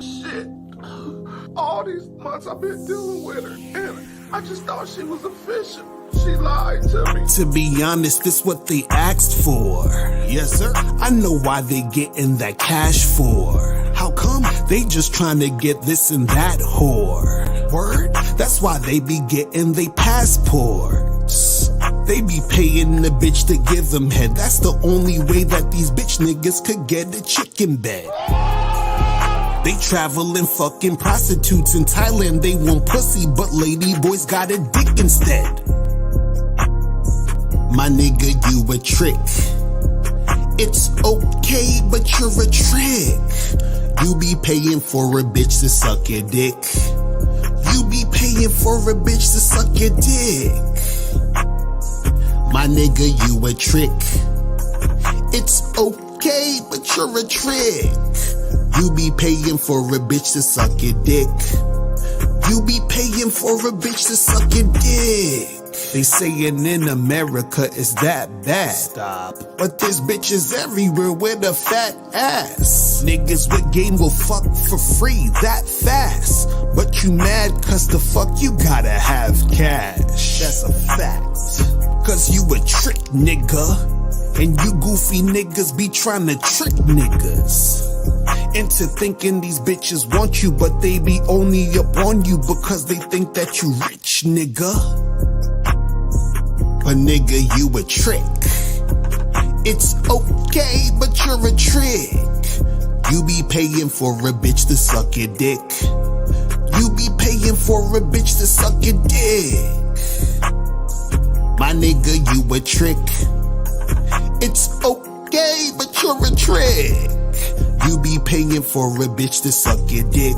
shit. All these months I've been dealing with her, and I just thought she was official. She lied to me. To be honest, this what they asked for. Yes, sir. I know why they getting that cash for. How come? They just trying to get this and that whore. Word? That's why they be getting they passports. They be paying the bitch to give them head. That's the only way that these bitch niggas could get a chicken bed. They traveling fucking prostitutes in Thailand. They want pussy, but lady boys got a dick instead. My nigga, you a trick. It's okay, but you're a trick. You be paying for a bitch to suck your dick. You be paying for a bitch to suck your dick. My nigga, you a trick. It's okay, but you're a trick. You be paying for a bitch to suck your dick. You be paying for a bitch to suck your dick. They saying in America is that bad. Stop. But there's bitches everywhere with a fat ass. Niggas with game will fuck for free that fast. But you mad cause the fuck you gotta have cash. That's a fact. Cause you a trick nigga. And you goofy niggas be trying to trick niggas into thinking these bitches want you, but they be only up on you because they think that you rich, nigga. But nigga, you a trick. It's okay, but you're a trick. You be paying for a bitch to suck your dick. You be paying for a bitch to suck your dick. My nigga, you a trick. It's okay, but you're a trick. You be paying for a bitch to suck your dick.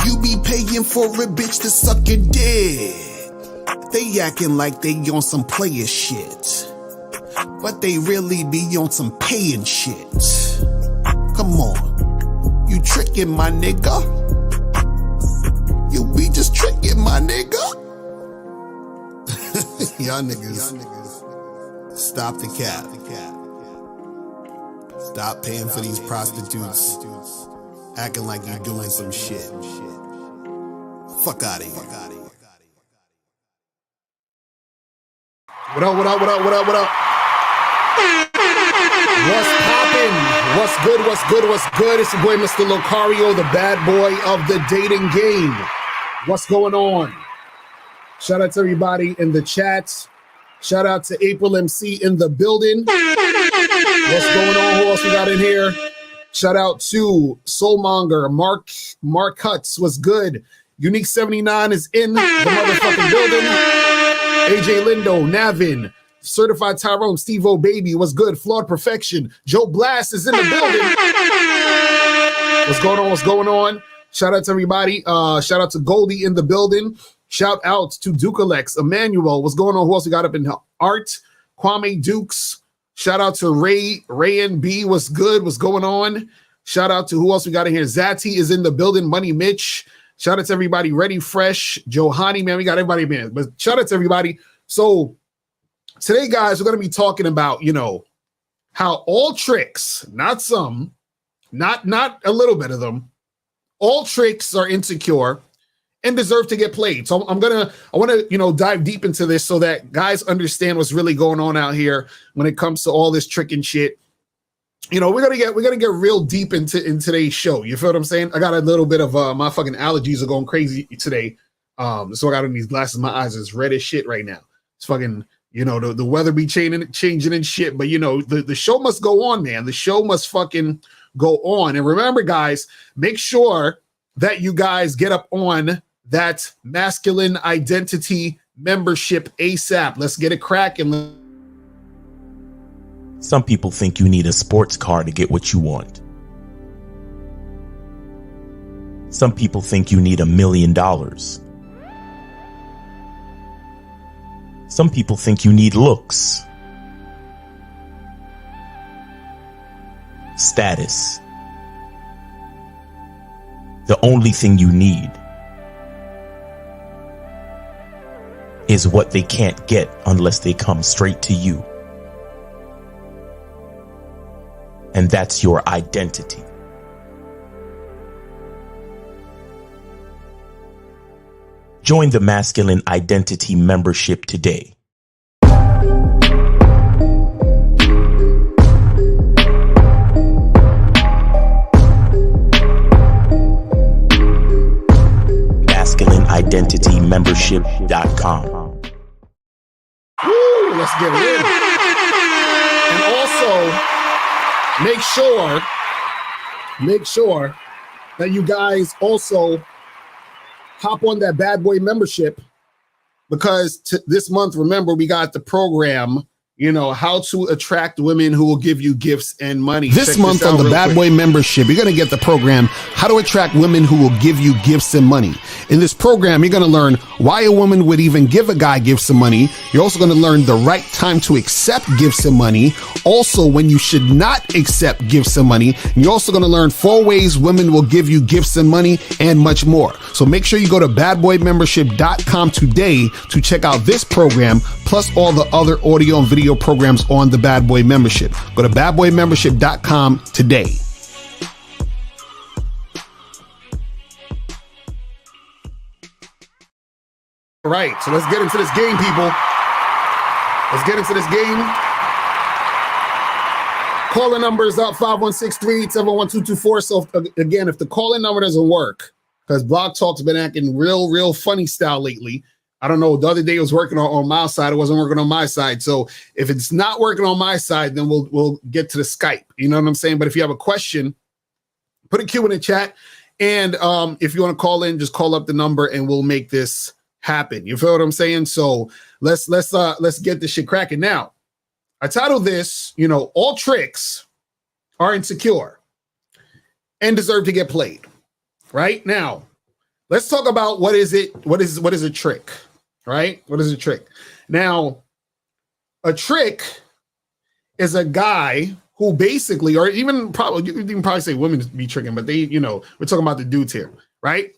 You be paying for a bitch to suck your dick. They acting like they on some player shit, but they really be on some paying shit. Come on, you tricking my nigga. You be just tricking my nigga. Y'all niggas. Stop the cap. Stop paying for these prostitutes. Acting like you're doing some shit. Fuck out of here. What up, what up, what up, what up, what up? What's poppin'? What's good, what's good, what's good? It's your boy, Mr. Locario, the bad boy of the dating game. What's going on? Shout out to everybody in the chats. Shout out to April MC in the building. What's going on? Who else we got in here? Shout out to Soulmonger, Mark Cuts. What's good? Unique 79 is in the motherfucking building. AJ Lindo, Navin, Certified Tyrone, Steve-O Baby. What's good? Flawed Perfection. Joe Blast is in the building. What's going on? What's going on? Shout out to everybody. Shout out to Goldie in the building. Shout out to Dukalex, Emmanuel. What's going on? Who else we got up in art? Kwame Dukes. Shout out to Ray and B. What's good? What's going on? Shout out to who else we got in here? Zati is in the building. Money Mitch. Shout out to everybody. Ready Fresh. Johani, man. We got everybody, man. But shout out to everybody. So today, guys, we're going to be talking about, how all tricks, not some, not a little bit of them, all tricks are insecure and deserve to get played. So I want to, dive deep into this so that guys understand what's really going on out here when it comes to all this trick and shit. We're gonna get real deep into today's show. You feel what I'm saying? I got a little bit of my fucking allergies are going crazy today. So I got on these glasses. My eyes is red as shit right now. It's fucking, the weather be changing and shit. But the show must go on, man. The show must fucking go on. And remember, guys, make sure that you guys get up on that masculine identity membership ASAP. Let's get it cracking. Some people think you need a sports car to get what you want. Some people think you need $1 million. Some people think you need looks, status. The only thing you need is what they can't get unless they come straight to you. And that's your identity. Join the Masculine Identity membership today. MasculineIdentityMembership.com. Woo, let's get it in. And also, make sure that you guys also hop on that bad boy membership, because this month, remember, we got the program, how to attract women who will give you gifts and money. This month on the Bad Boy membership, you're going to get the program, How to Attract Women Who Will Give You Gifts and Money. In this program, you're going to learn why a woman would even give a guy gifts and money. You're also going to learn the right time to accept gifts and money. Also, when you should not accept gifts and money. And you're also going to learn 4 ways women will give you gifts and money, and much more. So make sure you go to badboymembership.com today to check out this program, plus all the other audio and video programs on the Bad Boy membership. Go to badboymembership.com today. All right, so let's get into this game, people. Let's get into this game. Calling number is up, 516-387-1224. So again, if the calling number doesn't work, because Blog Talk's been acting real funny style lately. I don't know. The other day it was working on my side. It wasn't working on my side. So if it's not working on my side, then we'll get to the Skype. You know what I'm saying? But if you have a question, put a Q in the chat. And if you want to call in, just call up the number and we'll make this happen. You feel what I'm saying? So let's get this shit cracking. Now, I titled this, all tricks are insecure and deserve to get played. Right now, let's talk about what is a trick, right? What is a trick? Now, a trick is a guy who basically, or even probably, you can probably say women be tricking, but they, we're talking about the dudes here, right?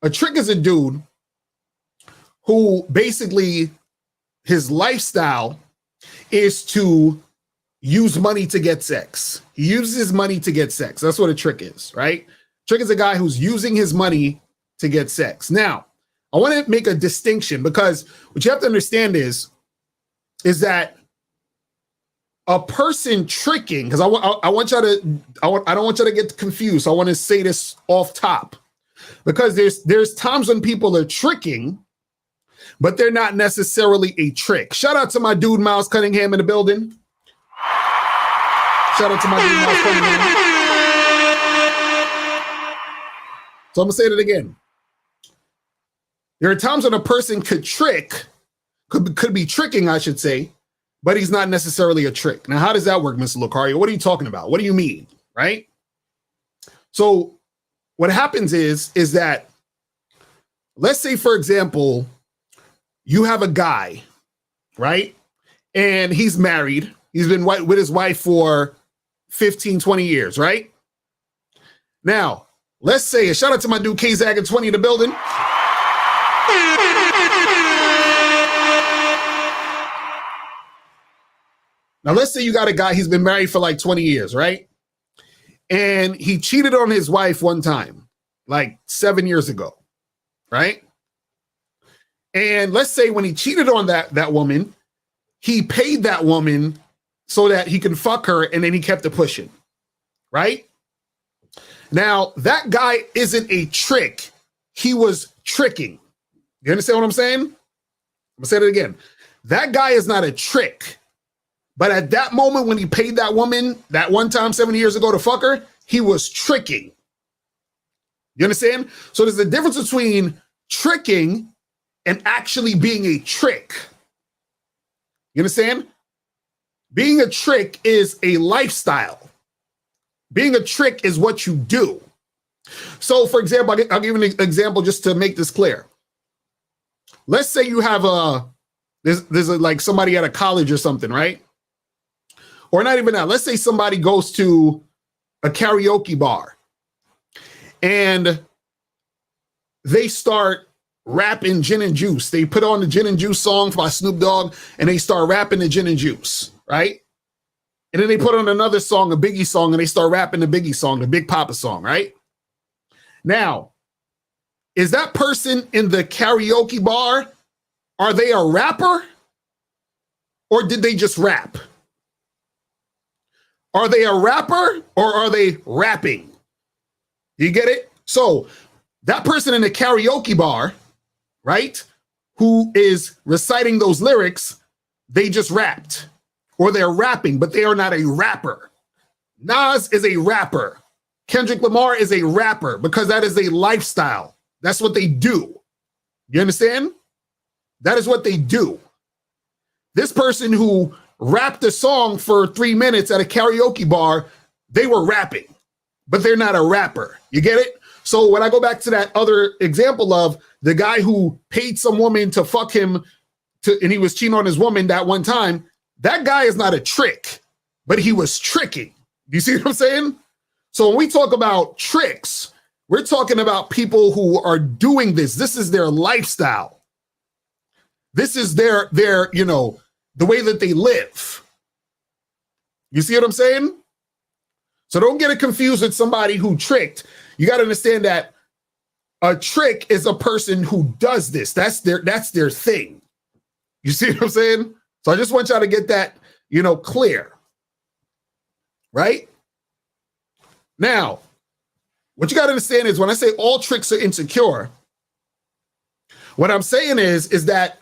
A trick is a dude who basically his lifestyle is to use money to get sex. He uses money to get sex. That's what a trick is, right? Trick is a guy who's using his money to get sex. Now, I want to make a distinction, because what you have to understand is that a person tricking, because I don't want y'all to get confused. So I want to say this off top, because there's times when people are tricking, but they're not necessarily a trick. Shout out to my dude Miles Cunningham in the building. Shout out to my dude Miles Cunningham. So I'm gonna say it again. There are times when a person could be tricking, I should say, but he's not necessarily a trick. Now, how does that work, Mr. Lucario? What are you talking about? What do you mean, right? So what happens is that, let's say, for example, you have a guy, right? And he's married. He's been with his wife for 15, 20 years, right? Now, let's say, a shout out to my dude K-Zag at 20 in the building. Now, let's say you got a guy, he's been married for like 20 years, right? And he cheated on his wife one time, like 7 years ago, right? And let's say when he cheated on that woman, he paid that woman so that he can fuck her, and then he kept it pushing, right? Now, that guy isn't a trick. He was tricking. You understand what I'm saying? I'm gonna say it again. That guy is not a trick. But at that moment when he paid that woman that one time 7 years ago to fuck her, he was tricking. You understand? So there's a difference between tricking and actually being a trick. You understand? Being a trick is a lifestyle. Being a trick is what you do. So, for example, I'll give you an example just to make this clear. Let's say you have there's like somebody at a college or something, right? Or not even that. Let's say somebody goes to a karaoke bar and they start rapping Gin and Juice. They put on the Gin and Juice song by Snoop Dogg and they start rapping the Gin and Juice, right? And then they put on another song, a Biggie song, and they start rapping the Biggie song, the Big Papa song, right? Now, is that person in the karaoke bar, are they a rapper or did they just rap? Are they a rapper or are they rapping? You get it? So that person in the karaoke bar, right, who is reciting those lyrics, they just rapped or they're rapping, but they are not a rapper. Nas is a rapper. Kendrick Lamar is a rapper because that is a lifestyle. That's what they do. You understand? That is what they do. This person who rapped a song for 3 minutes at a karaoke bar, they were rapping, but they're not a rapper. You get it? So when I go back to that other example of the guy who paid some woman to fuck him and he was cheating on his woman that one time, that guy is not a trick, but he was tricking. You see what I'm saying? So when we talk about tricks, we're talking about people who are doing this. This is their lifestyle. This is their, the way that they live. You see what I'm saying? So don't get it confused with somebody who tricked. You got to understand that a trick is a person who does this. That's their thing. You see what I'm saying? So I just want y'all to get that, clear. Right? Now, what you got to understand is when I say all tricks are insecure, what I'm saying is that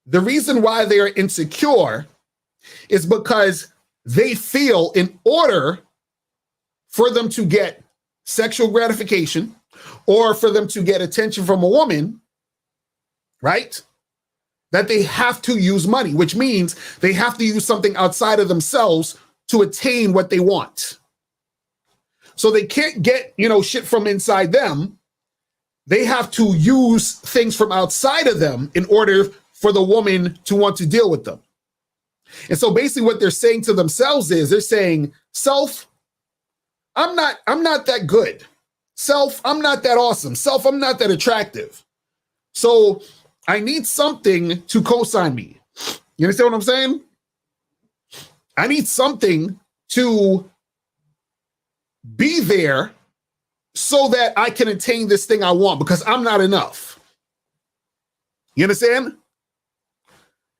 the reason why they are insecure is because they feel in order for them to get sexual gratification or for them to get attention from a woman, right, that they have to use money, which means they have to use something outside of themselves to attain what they want. So they can't get, shit from inside them. They have to use things from outside of them in order for the woman to want to deal with them. And so basically what they're saying to themselves is they're saying, self, I'm not that good. Self, I'm not that awesome. Self, I'm not that attractive. So I need something to co-sign me. You understand what I'm saying? I need something to be there so that I can attain this thing I want because I'm not enough. You understand?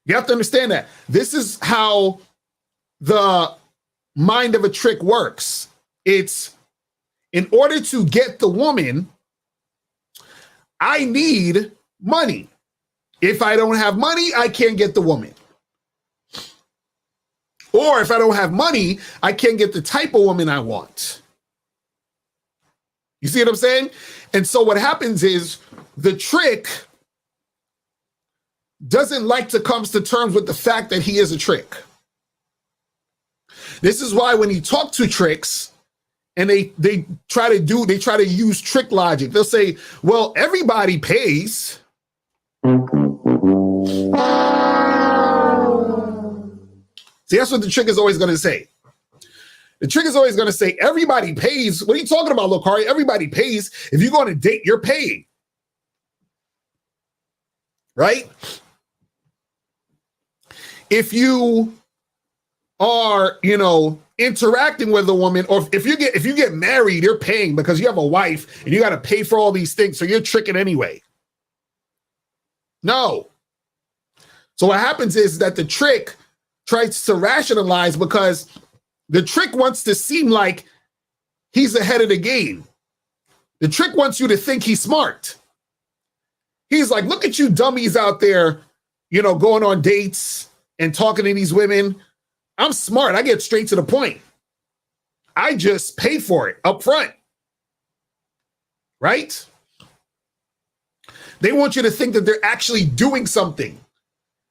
You have to understand that. This is how the mind of a trick works. It's in order to get the woman, I need money. If I don't have money, I can't get the woman. Or if I don't have money, I can't get the type of woman I want. You see what I'm saying? And so what happens is the trick doesn't like to come to terms with the fact that he is a trick. This is why when you talk to tricks and they try to use trick logic, they'll say, well, everybody pays. See, that's what the trick is always going to say. The trick is always going to say, everybody pays. What are you talking about, Lokari? Everybody pays. If you go on a date, you're paying. Right? If you are, interacting with a woman, or if you get married, you're paying because you have a wife and you got to pay for all these things. So you're tricking anyway. No. So what happens is that the trick tries to rationalize because the trick wants to seem like he's ahead of the game. The trick wants you to think he's smart. He's like, look at you dummies out there, going on dates and talking to these women. I'm smart. I get straight to the point. I just pay for it up front. Right? They want you to think that they're actually doing something.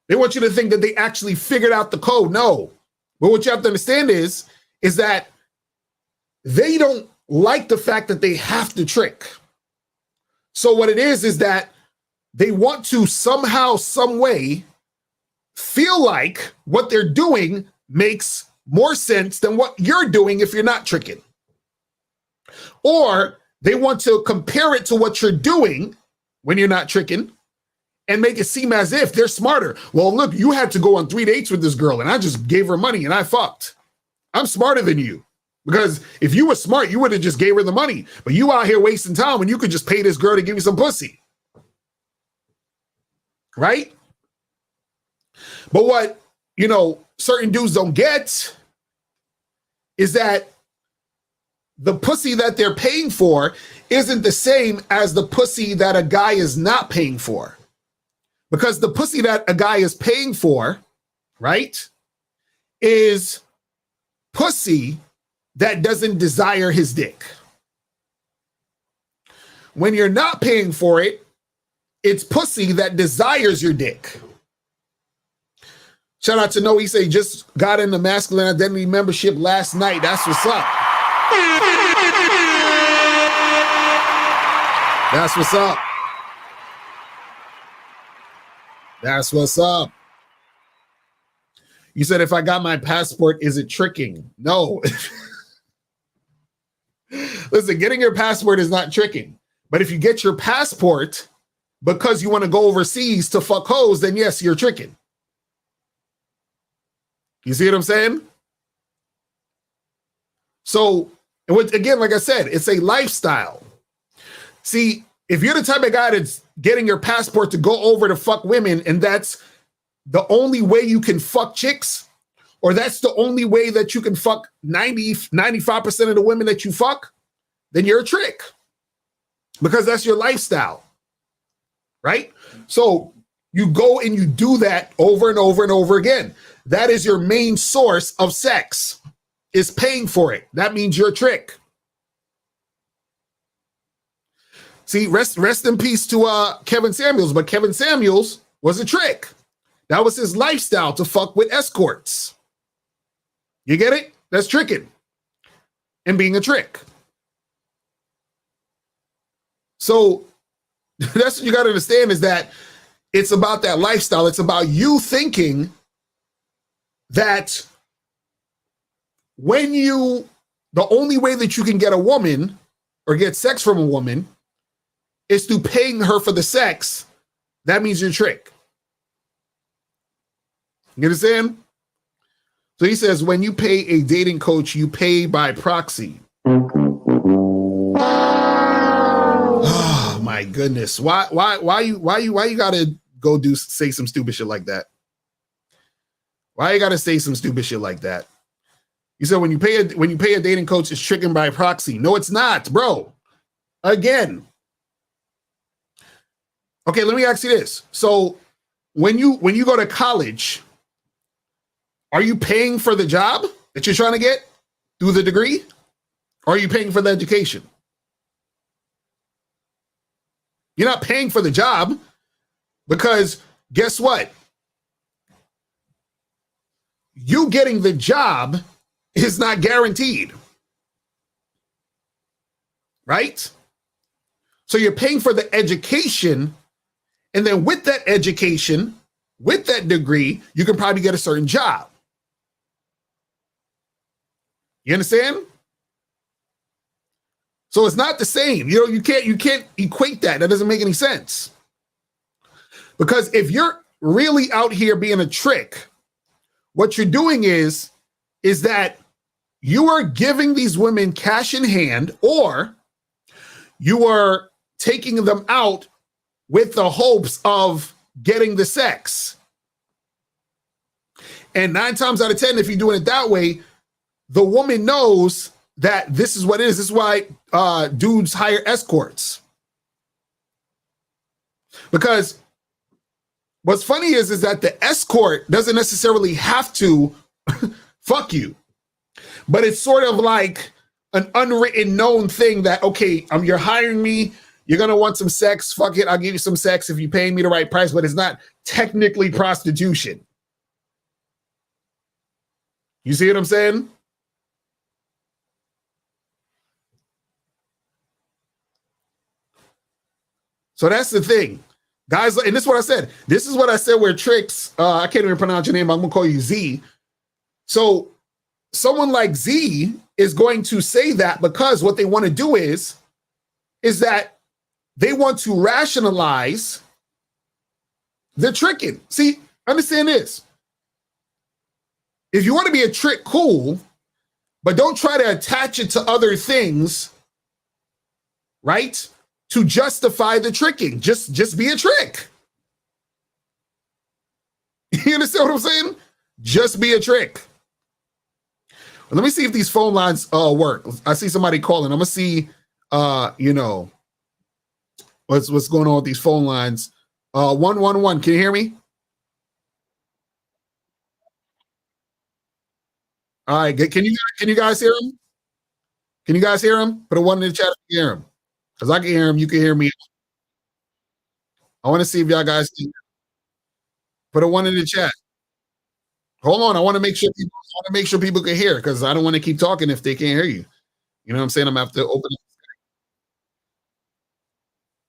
They want you to think that they actually figured out the code. No. But what you have to understand is that they don't like the fact that they have to trick. So what it is that they want to somehow, some way feel like what they're doing makes more sense than what you're doing if you're not tricking. Or they want to compare it to what you're doing when you're not tricking and make it seem as if they're smarter. Well, look, you had to go on 3 dates with this girl and I just gave her money and I fucked. I'm smarter than you. Because if you were smart, you would have just gave her the money. But you out here wasting time when you could just pay this girl to give you some pussy. right? But what, certain dudes don't get is that the pussy that they're paying for isn't the same as the pussy that a guy is not paying for. Because the pussy that a guy is paying for, right, is pussy that doesn't desire his dick. When you're not paying for it, it's pussy that desires your dick. Shout out to Noe. He say just got into masculine identity membership last night. That's what's up. That's what's up. That's what's up. You said if I got my passport, is it tricking? No. Listen, getting your passport is not tricking. But if you get your passport because you want to go overseas to fuck hoes, then yes, you're tricking. You see what I'm saying? So, again, like I said, it's a lifestyle. See, if you're the type of guy that's getting your passport to go over to fuck women, and that's the only way you can fuck chicks, or that's the only way that you can fuck 95% of the women that you fuck, then you're a trick. Because that's your lifestyle. Right? So you go and you do that over and over and over again. That is your main source of sex, is paying for it. That means you're a trick. See, rest in peace to Kevin Samuels, but Kevin Samuels was a trick. That was his lifestyle, to fuck with escorts. You get it? That's tricking and being a trick. So that's what you got to understand, is that it's about that lifestyle. It's about you thinking that the only way that you can get a woman or get sex from a woman is through paying her for the sex. That means you're a trick. You understand? So he says, when you pay a dating coach, you pay by proxy. Oh my goodness. Why you gotta go say some stupid shit like that? Why you gotta say some stupid shit like that? You said when you pay a dating coach, it's tricking by proxy. No, it's not, bro. Again. Okay, let me ask you this. So when you go to college, are you paying for the job that you're trying to get through the degree? Or are you paying for the education? You're not paying for the job, because guess what? You getting the job is not guaranteed. Right? So you're paying for the education, and then with that education, with that degree, you can probably get a certain job. You understand? So it's not the same. You can't equate that. That doesn't make any sense. Because if you're really out here being a trick, what you're doing is that you are giving these women cash in hand, or you are taking them out with the hopes of getting the sex. And 9 times out of 10, if you're doing it that way, the woman knows that this is what it is. This is why dudes hire escorts. Because what's funny is that the escort doesn't necessarily have to fuck you. But it's sort of like an unwritten known thing that, okay, you're hiring me, you're going to want some sex, fuck it, I'll give you some sex if you pay me the right price, but it's not technically prostitution. You see what I'm saying? So that's the thing. Guys, and this is what I said. This is what I said where tricks, I can't even pronounce your name, I'm going to call you Z. So someone like Z is going to say that because what they want to do is that they want to rationalize the tricking. See, understand this. If you want to be a trick, cool, but don't try to attach it to other things, right? To justify the tricking. Just be a trick. You understand what I'm saying? Just be a trick. Let me see if these phone lines work. I see somebody calling. I'm gonna see you know, what's going on with these phone lines. 111. Can you hear me? All right, can you guys hear him? Can you guys hear him? Put a one in the chat if you hear him. Because I can hear him, you can hear me. I want to see if y'all guys can put a one in the chat. Hold on, I want to make sure people can hear, because I don't want to keep talking if they can't hear you. You know what I'm saying? I'm gonna have to open it.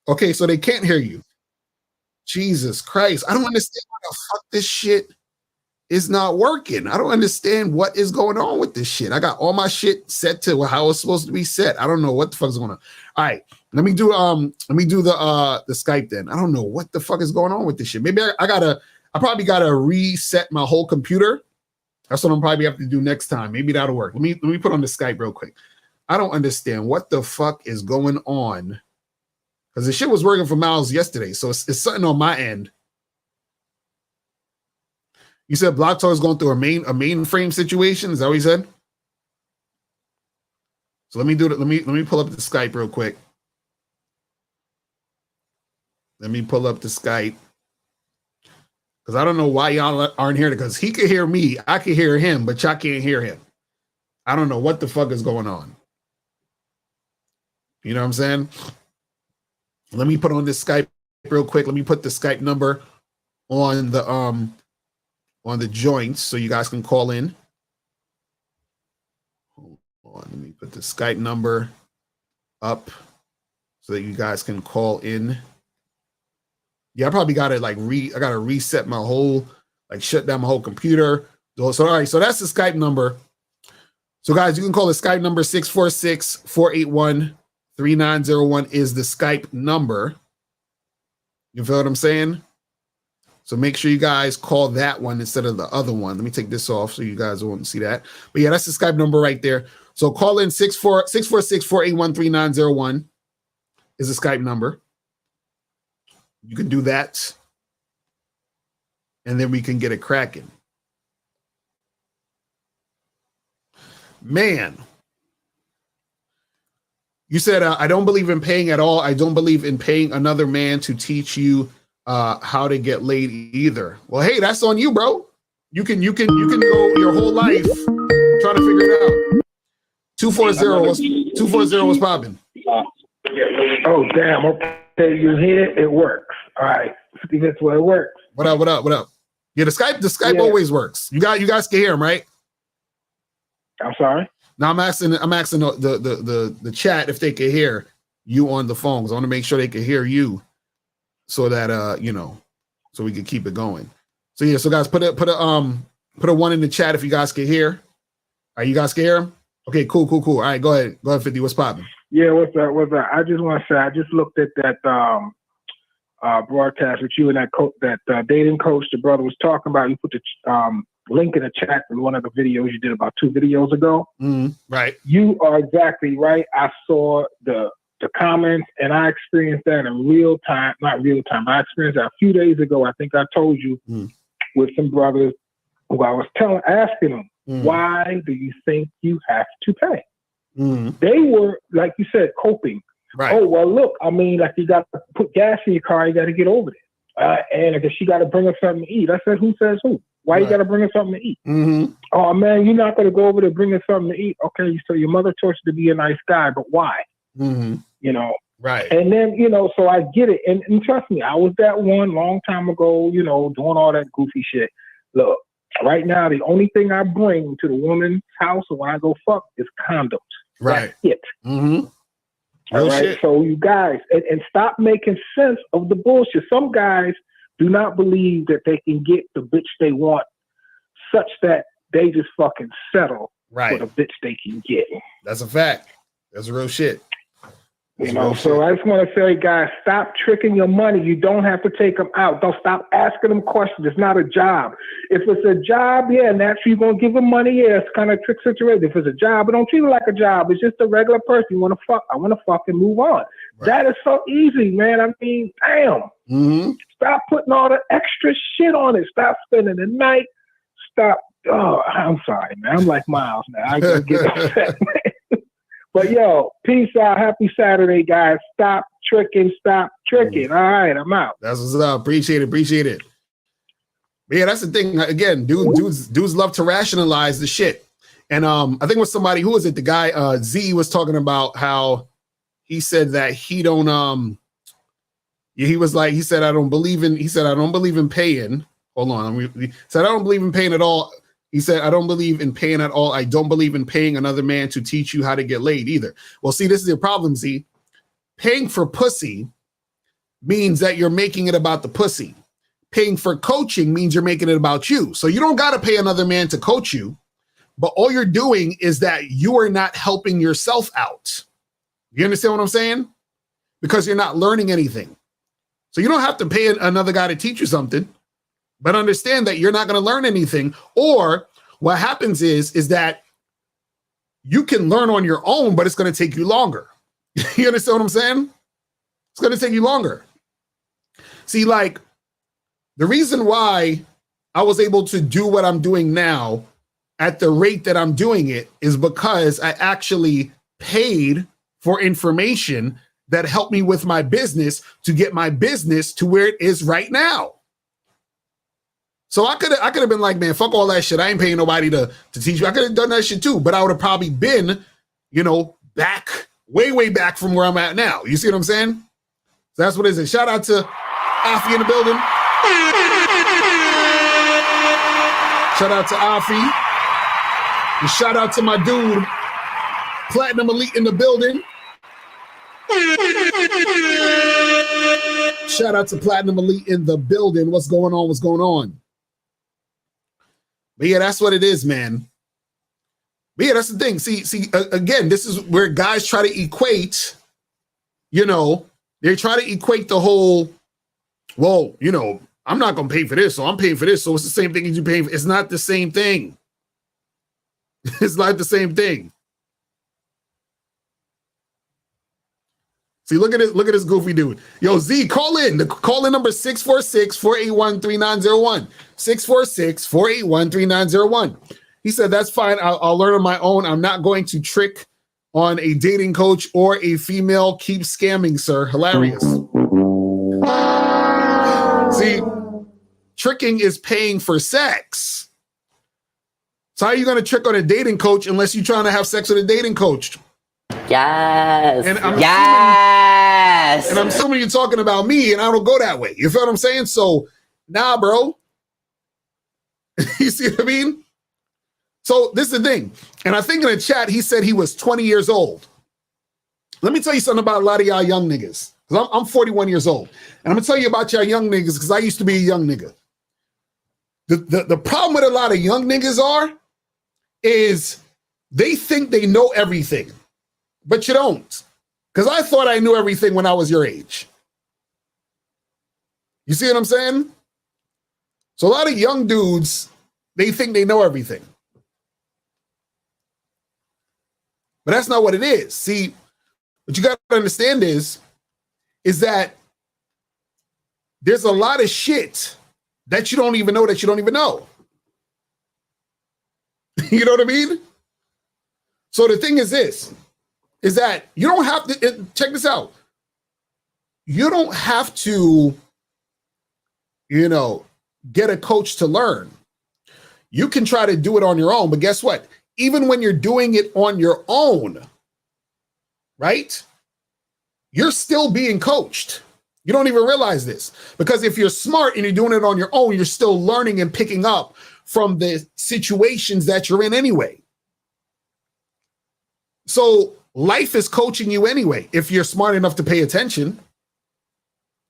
Okay, so they can't hear you. Jesus Christ. I don't understand why the fuck this shit is not working. I don't understand what is going on with this shit. I got all my shit set to how it's supposed to be set. I don't know what the fuck is going on. All right, let me do the Skype then. I don't know what the fuck is going on with this shit. Maybe I probably gotta reset my whole computer. That's what I'm probably have to do next time. Maybe that'll work. Let me put on the Skype real quick. I don't understand what the fuck is going on. Because the shit was working for Miles yesterday. So it's something on my end. You said Block Talk is going through a mainframe situation. Is that what you said? So let me do it. Let me pull up the Skype real quick. Let me pull up the Skype. Because I don't know why y'all aren't here. Because he can hear me. I can hear him, but y'all can't hear him. I don't know what the fuck is going on. You know what I'm saying? Let me put on this Skype real quick. Let me put the Skype number on the joints so you guys can call in. Hold on, let me put the Skype number up so that you guys can call in. Yeah, I probably got to I got to reset my whole, shut down my whole computer. So all right, so that's the Skype number. So guys, you can call the Skype number 646-481-3901 is the Skype number. You feel what I'm saying? So make sure you guys call that one instead of the other one. Let me take this off so you guys won't see that. But yeah, that's the Skype number right there. So call in 646-481-3901 is the Skype number. You can do that. And then we can get it cracking. Man. You said, I don't believe in paying at all. I don't believe in paying another man to teach you how to get laid either. Well, hey, that's on you, bro. You can go your whole life trying to figure it out. 240 was popping. Oh, damn. Okay, you hear it? It works. All right. That's where it works. What up? Yeah, the Skype always works. You guys can hear him, right? I'm sorry? Now I'm asking the chat if they can hear you on the phone, because I want to make sure they can hear you, so that so we can keep it going. So yeah, so guys, put a one in the chat if you guys can hear. All right, you guys can hear him? Okay, cool. All right, go ahead, 50. What's popping? Yeah, what's up? I just want to say I just looked at that broadcast with you and that dating coach the brother was talking about. You put the link in the chat in one of the videos you did about 2 videos ago. Right. You are exactly right. I saw the comments, and I experienced that in real time. Not real time. I experienced that a few days ago. I think I told you with some brothers who I was asking them, why do you think you have to pay? They were, like you said, coping. Right. Oh, well, look, I mean, like, you got to put gas in your car. You got to get over there. And I guess you got to bring her something to eat. I said, who says who? Why you got to bring her something to eat? Oh, man, you're not going to go over there and bring her something to eat. Okay, so your mother taught you to be a nice guy, but why? Right. And then, so I get it. And trust me, I was that one long time ago, doing all that goofy shit. Look, right now, the only thing I bring to the woman's house when I go fuck is condoms. Right. That's it. All right. Shit. So you guys, and stop making sense of the bullshit. Some guys do not believe that they can get the bitch they want, such that they just fucking settle for the bitch they can get. That's a fact. That's real shit. So I just want to say, guys, stop tricking your money. You don't have to take them out. Don't stop asking them questions. It's not a job. If it's a job, yeah, naturally you're going to give them money. Yeah, it's kind of a trick situation. If it's a job, but don't treat it like a job. It's just a regular person. You want to fuck. I want to fucking move on. Right. That is so easy, man. I mean, damn. Stop putting all the extra shit on it. Stop spending the night. Stop. Oh, I'm sorry, man. I'm like Miles now. I gotta get upset, man. But yo, peace out. Happy Saturday, guys. Stop tricking. Stop tricking. All right, I'm out. That's what's up. Appreciate it. But yeah, that's the thing. Again, dudes love to rationalize the shit. And I think it was somebody, who was it? The guy Z was talking about how he said that he don't he said I don't believe in paying. Hold on. He said I don't believe in paying at all. He said, I don't believe in paying at all. I don't believe in paying another man to teach you how to get laid either. Well, see, this is the problem, Z. Paying for pussy means that you're making it about the pussy. Paying for coaching means you're making it about you. So you don't got to pay another man to coach you, but all you're doing is that you are not helping yourself out. You understand what I'm saying? Because you're not learning anything. So you don't have to pay another guy to teach you something. But understand that you're not going to learn anything. Or what happens is that you can learn on your own, but it's going to take you longer. You understand what I'm saying? It's going to take you longer. See, like, the reason why I was able to do what I'm doing now at the rate that I'm doing it is because I actually paid for information that helped me with my business to get my business to where it is right now. So I could have been like, man, fuck all that shit. I ain't paying nobody to teach you. I could have done that shit too, but I would have probably been, back, way back from where I'm at now. You see what I'm saying? So that's what it is. Shout out to Afi in the building. Shout out to Afi. And shout out to my dude, Platinum Elite in the building. Shout out to Platinum Elite in the building. What's going on? But yeah, that's what it is, man. But yeah, that's the thing. See, again, this is where guys try to equate, they try to equate the whole, well, I'm not going to pay for this, so I'm paying for this, so it's the same thing as you paying for. It's not the same thing. It's not the same thing. See, look at this goofy dude. Yo, Z, call in. The call-in number 646-481-3901. 646-481-3901. He said, that's fine. I'll learn on my own. I'm not going to trick on a dating coach or a female. Keep scamming, sir. Hilarious. See, tricking is paying for sex. So how are you going to trick on a dating coach unless you're trying to have sex with a dating coach? Yes. And I'm Yes. assuming you're talking about me, and I don't go that way. You feel what I'm saying? So, nah, bro. You see what I mean? So this is the thing. And I think in the chat, he said he was 20 years old. Let me tell you something about a lot of y'all young niggas. Because I'm 41 years old. And I'm going to tell you about y'all young niggas because I used to be a young nigga. The problem with a lot of young niggas is they think they know everything. But you don't. Because I thought I knew everything when I was your age. You see what I'm saying? So a lot of young dudes, they think they know everything. But that's not what it is. See, what you got to understand is that there's a lot of shit that you don't even know that you don't even know. You know what I mean? So the thing is this, is that you don't have to, check this out. You don't have to, get a coach to learn. You can try to do it on your own, but guess what? Even when you're doing it on your own, right? You're still being coached. You don't even realize this. Because if you're smart and you're doing it on your own, you're still learning and picking up from the situations that you're in anyway. So life is coaching you anyway, if you're smart enough to pay attention.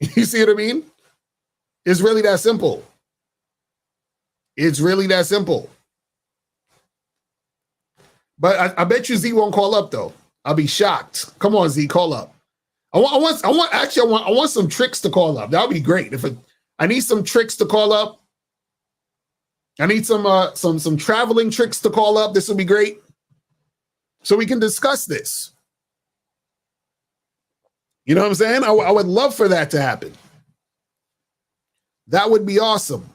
You see what I mean? It's really that simple. It's really that simple. But I bet you Z won't call up though. I'll be shocked. Come on, Z, call up. I want some tricks to call up. That would be great. I need some tricks to call up. I need some traveling tricks to call up. This will be great. So we can discuss this. You know what I'm saying? I would love for that to happen. That would be awesome.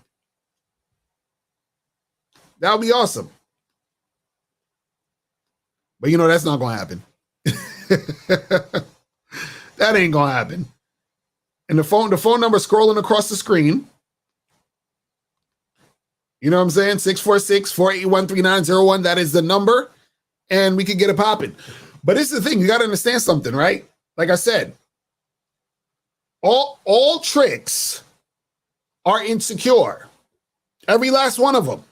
That would be awesome. But you know, that's not going to happen. That ain't going to happen. And the phone number scrolling across the screen. You know what I'm saying? 646-481-3901. That is the number. And we could get it popping. But this is the thing. You got to understand something, right? Like I said, all tricks are insecure. Every last one of them.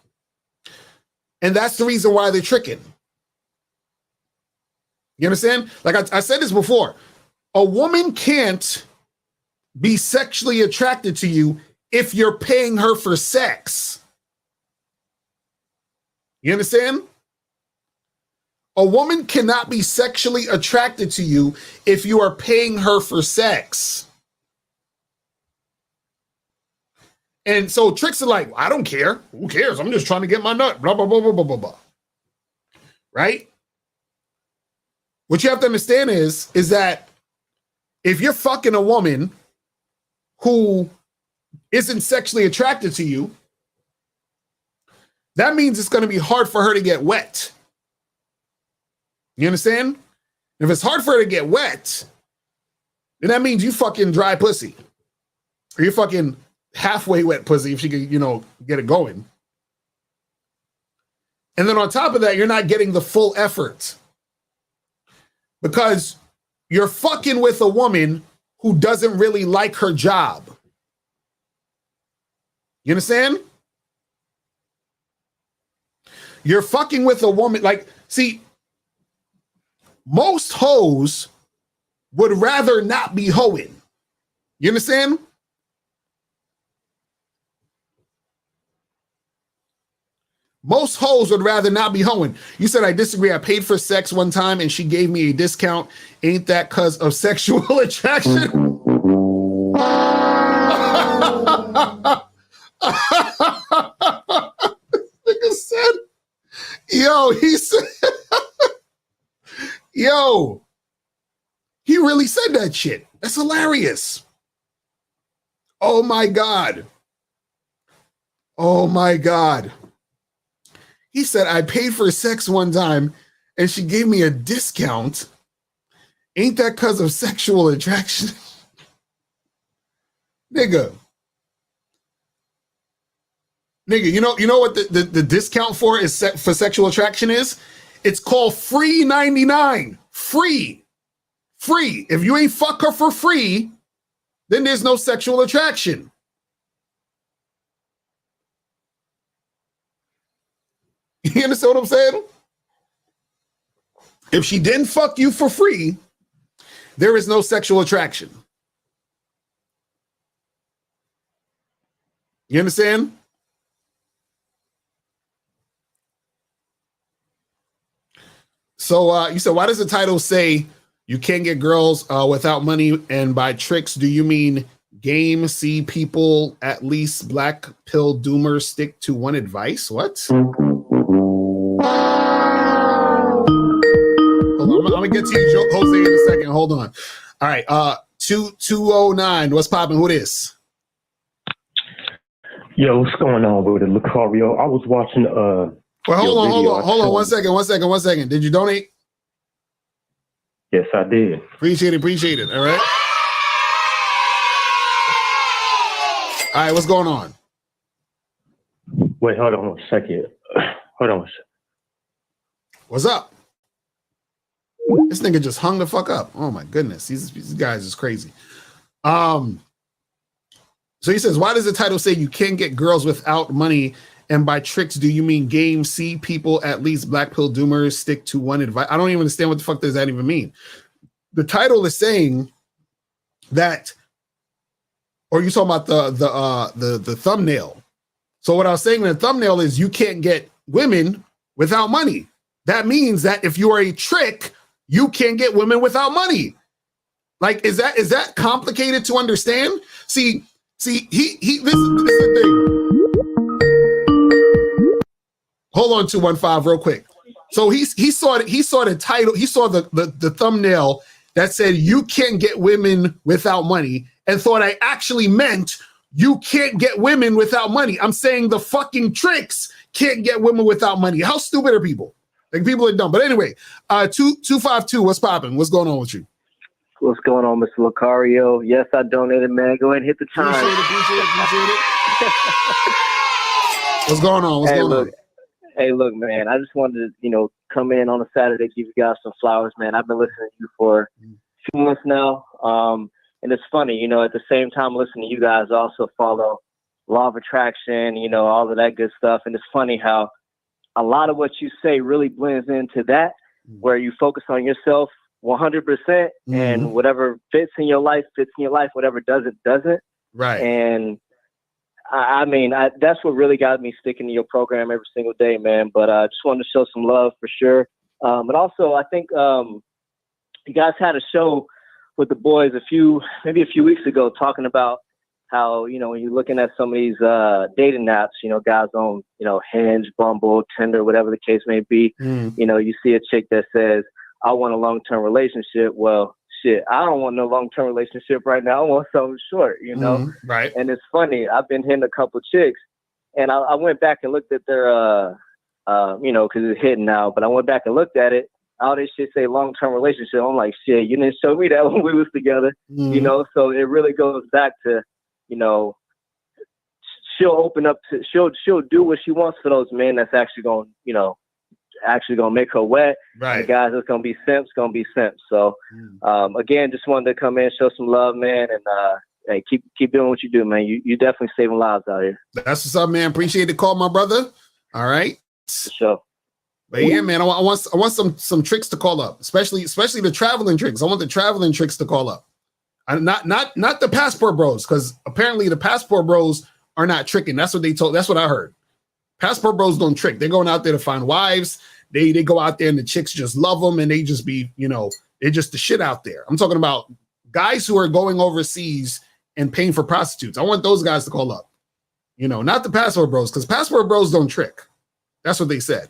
And that's the reason why they're tricking. You understand? Like I said this before. A woman can't be sexually attracted to you if you're paying her for sex. You understand? A woman cannot be sexually attracted to you if you are paying her for sex. And so tricks are like, I don't care. Who cares? I'm just trying to get my nut. Blah, blah, blah, blah, blah, blah, blah. Right? What you have to understand is that if you're fucking a woman who isn't sexually attracted to you, that means it's going to be hard for her to get wet. You understand? If it's hard for her to get wet, then that means you fucking dry pussy. Or you fucking halfway wet pussy if she can, get it going. And then on top of that, you're not getting the full effort. Because you're fucking with a woman who doesn't really like her job. You understand? You're fucking with a woman, see, most hoes would rather not be hoeing. You understand? Most hoes would rather not be hoeing. You said, I disagree. I paid for sex one time and she gave me a discount. Ain't that because of sexual attraction? Nigga said, he said, he really said that shit. That's hilarious. Oh my God. Oh my God. He said, I paid for sex one time and she gave me a discount. Ain't that because of sexual attraction? Nigga, you know what the discount for sexual attraction is? It's called free 99. Free. If you ain't fuck her for free, then there's no sexual attraction. You understand what I'm saying? If she didn't fuck you for free, there is no sexual attraction. You understand? So you said, why does the title say you can't get girls without money? And by tricks, do you mean game, see people, at least black pill doomers stick to one advice? What? I'm going to get to you, Jose, in a second. Hold on. All right. 209. What's popping? Who this? Yo, what's going on with it, Lucario? I was watching well, hold on. One second. Did you donate? Yes, I did. Appreciate it. All right. All right, what's going on? Wait, hold on a second. What's up? This nigga just hung the fuck up. Oh my goodness. These guys is crazy. So he says, why does the title say you can't get girls without money? And by tricks, do you mean game, see people, at least black pill doomers stick to one advice? I don't even understand what the fuck does that even mean. The title is saying that, or you talking about the thumbnail. So what I was saying in the thumbnail is you can't get women without money. That means that if you are a trick, you can't get women without money. Like, is that complicated to understand? See, this is the thing. Hold on, 215 real quick. So he saw the title, he saw the thumbnail that said you can't get women without money and thought I actually meant you can't get women without money. I'm saying the fucking tricks can't get women without money. How stupid are people? Like, people are dumb. But anyway, 252, what's popping? What's going on with you? What's going on, Mr. Lucario? Yes, I donated, man. Go ahead and hit the time. Appreciate it. What's going on? Hey, look, man. I just wanted to, come in on a Saturday, give you guys some flowers, man. I've been listening to you for a few months now. And it's funny, at the same time listening to you guys, I also follow Law of Attraction, all of that good stuff. And it's funny how a lot of what you say really blends into that, where you focus on yourself 100%, and whatever fits in your life, whatever doesn't. Right. And I mean, that's what really got me sticking to your program every single day, man. But I just wanted to show some love for sure. But also, I think you guys had a show with the boys maybe a few weeks ago, talking about how, when you're looking at some of these dating apps, guys on, Hinge, Bumble, Tinder, whatever the case may be, you see a chick that says, I want a long-term relationship. Well, shit, I don't want no long-term relationship right now. I want something short, Right. And it's funny. I've been hitting a couple chicks, and I went back and looked at their, because it's hidden now, but I went back and looked at it. All this shit say long-term relationship. I'm like, shit, you didn't show me that when we was together, So it really goes back to, she'll open up to, she'll do what she wants for those men that's actually going, to make her wet. Right. And the guys that's gonna be simps. So again, just wanted to come in, show some love, man, and hey, keep doing what you do, man. You definitely saving lives out here. That's what's up, man. Appreciate the call, my brother. All right. For sure. But yeah, man, I want some tricks to call up, especially the traveling tricks. I want the traveling tricks to call up. Not the passport bros, because apparently the passport bros are not tricking. That's what I heard. Passport bros don't trick. They're going out there to find wives. They go out there and the chicks just love them, and they just be, they're just the shit out there. I'm talking about guys who are going overseas and paying for prostitutes. I want those guys to call up. Not the passport bros, because passport bros don't trick. That's what they said.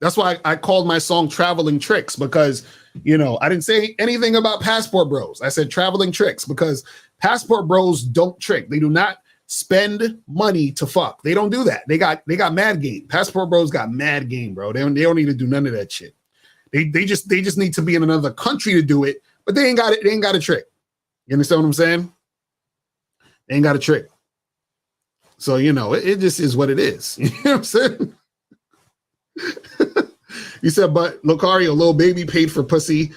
That's why I called my song Traveling Tricks, because, I didn't say anything about passport bros. I said traveling tricks, because passport bros don't trick. They do not spend money to fuck. They don't do that. They got mad game. Passport bros got mad game, bro. They don't need to do none of that shit. They just need to be in another country to do it, but they ain't got it. They ain't got a trick. You understand what I'm saying? They ain't got a trick. So, it just is what it is. You know what I'm saying? You said, but Lucario, Lil Baby paid for pussy.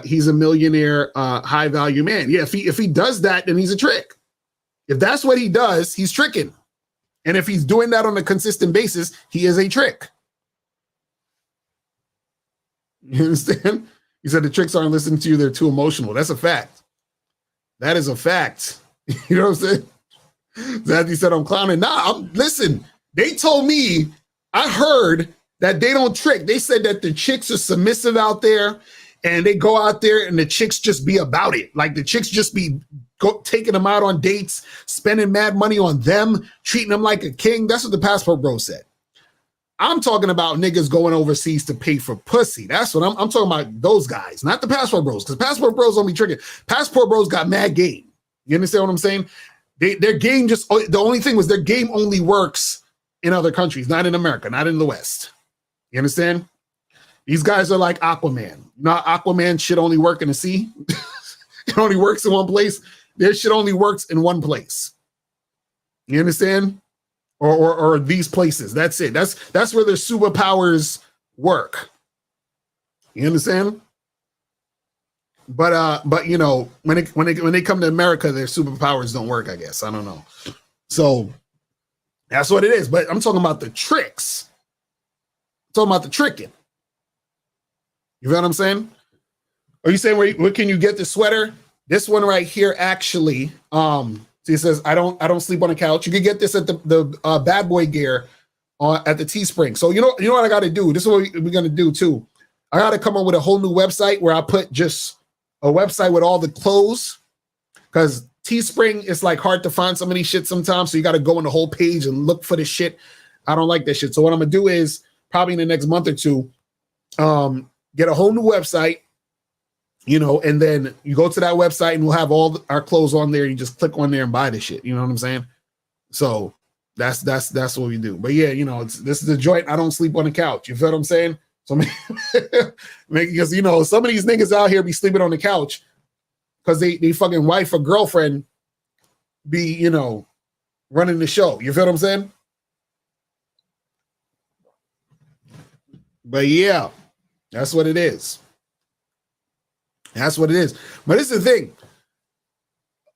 He's a millionaire, high value man. Yeah, if he does that, then he's a trick. If that's what he does, he's tricking. And if he's doing that on a consistent basis, he is a trick. You understand? He said the tricks aren't listening to you. They're too emotional. That's a fact. That is a fact. You know what I'm saying? Zaddy said I'm clowning. Nah, listen, they told me, I heard that they don't trick. They said that the chicks are submissive out there, and they go out there and the chicks just be about it. Like the chicks just be taking them out on dates, spending mad money on them, treating them like a king. That's what the passport bro said. I'm talking about niggas going overseas to pay for pussy. That's what I'm talking about, those guys, not the passport bros, because passport bros don't be tricking. Passport bros got mad game. You understand what I'm saying? Their game the only thing was their game only works in other countries, not in America, not in the West. You understand? These guys are like Aquaman. Not Aquaman shit only work in the sea. It only works in one place. Their shit only works in one place. You understand? Or these places. That's it. That's where their superpowers work. You understand? But when they come to America, their superpowers don't work, I guess. I don't know. So that's what it is. But I'm talking about the tricks. I'm talking about the tricking. You know what I'm saying? Are you saying where can you get the sweater? This one right here, actually. So he says, I don't sleep on the couch. You can get this at the Bad Boy Gear at the Teespring. So you know what I got to do. This is what we're gonna do too. I got to come up with a whole new website where I put just a website with all the clothes, because Teespring is like hard to find some of these shit sometimes. So you got to go on the whole page and look for the shit. I don't like that shit. So what I'm gonna do is probably in the next month or two, get a whole new website you know, and then you go to that website and we'll have all our clothes on there. You just click on there and buy the shit. You know what I'm saying? So that's what we do. But yeah, you know, this is a joint. I don't sleep on the couch. You feel what I'm saying? So because, you know, some of these niggas out here be sleeping on the couch because they fucking wife or girlfriend be, you know, running the show. You feel what I'm saying? But yeah, that's what it is. That's what it is. But this is the thing.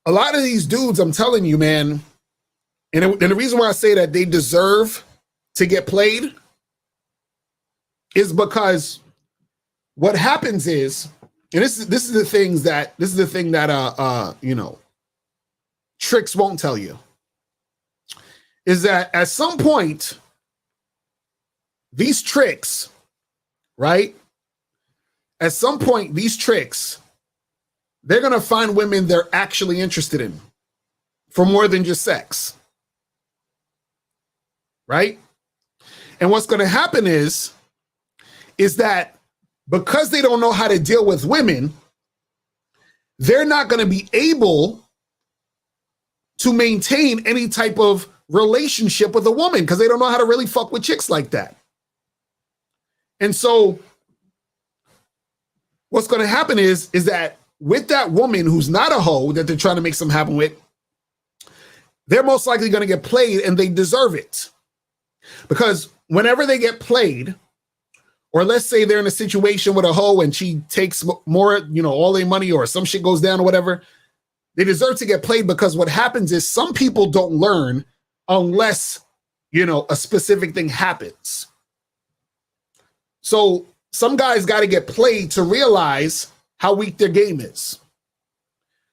A lot of these dudes, I'm telling you, man, and the reason why I say that they deserve to get played is because what happens is, and this is the thing that you know, tricks won't tell you, is that at some point these tricks, right? At some point, these tricks, they're going to find women they're actually interested in for more than just sex. Right? And what's going to happen is that because they don't know how to deal with women, they're not going to be able to maintain any type of relationship with a woman because they don't know how to really fuck with chicks like that. And so what's going to happen is that with that woman who's not a hoe that they're trying to make something happen with, they're most likely going to get played, and they deserve it. Because whenever they get played, or let's say they're in a situation with a hoe and she takes more, you know, all their money, or some shit goes down or whatever, they deserve to get played, because what happens is some people don't learn unless, you know, a specific thing happens. So some guys got to get played to realize how weak their game is.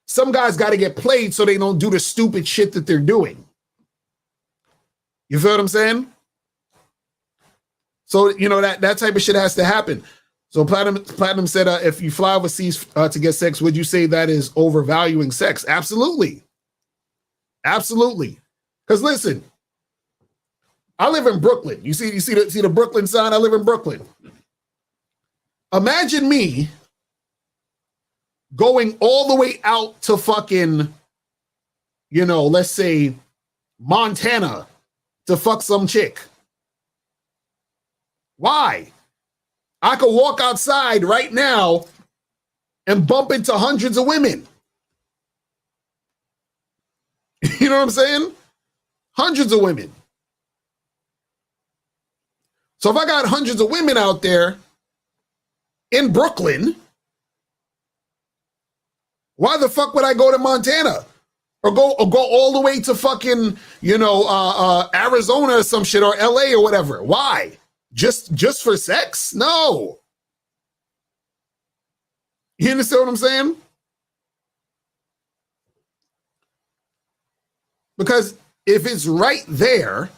Some guys got to get played so they don't do the stupid shit that they're doing. You feel what I'm saying? So, you know, that type of shit has to happen. So Platinum said, if you fly overseas to get sex, would you say that is overvaluing sex? Absolutely. Absolutely. Because listen, I live in Brooklyn. You see the Brooklyn sign? I live in Brooklyn. Imagine me going all the way out to fucking, you know, let's say Montana to fuck some chick. Why? I could walk outside right now and bump into hundreds of women. You know what I'm saying? Hundreds of women. So if I got hundreds of women out there in Brooklyn, why the fuck would I go to Montana or go all the way to fucking, you know, Arizona or some shit, or LA or whatever? Why? Just for sex? No. You understand what I'm saying? Because if it's right there,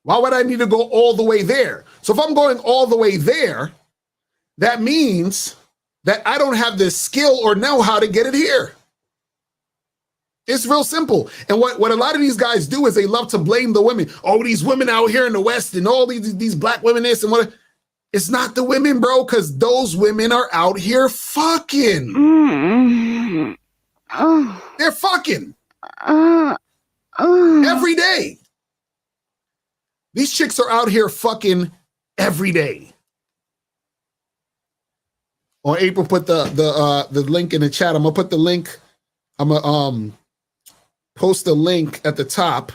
why would I need to go all the way there? So if I'm going all the way there, that means that I don't have the skill or know how to get it here. It's real simple. And what a lot of these guys do is they love to blame the women. Oh, these women out here in the West and all these black women this and what. It's not the women, bro, because those women are out here fucking. They're fucking. Every day. These chicks are out here fucking every day. Or April put the link in the chat. I'm gonna put the link. I'm gonna post the link at the top.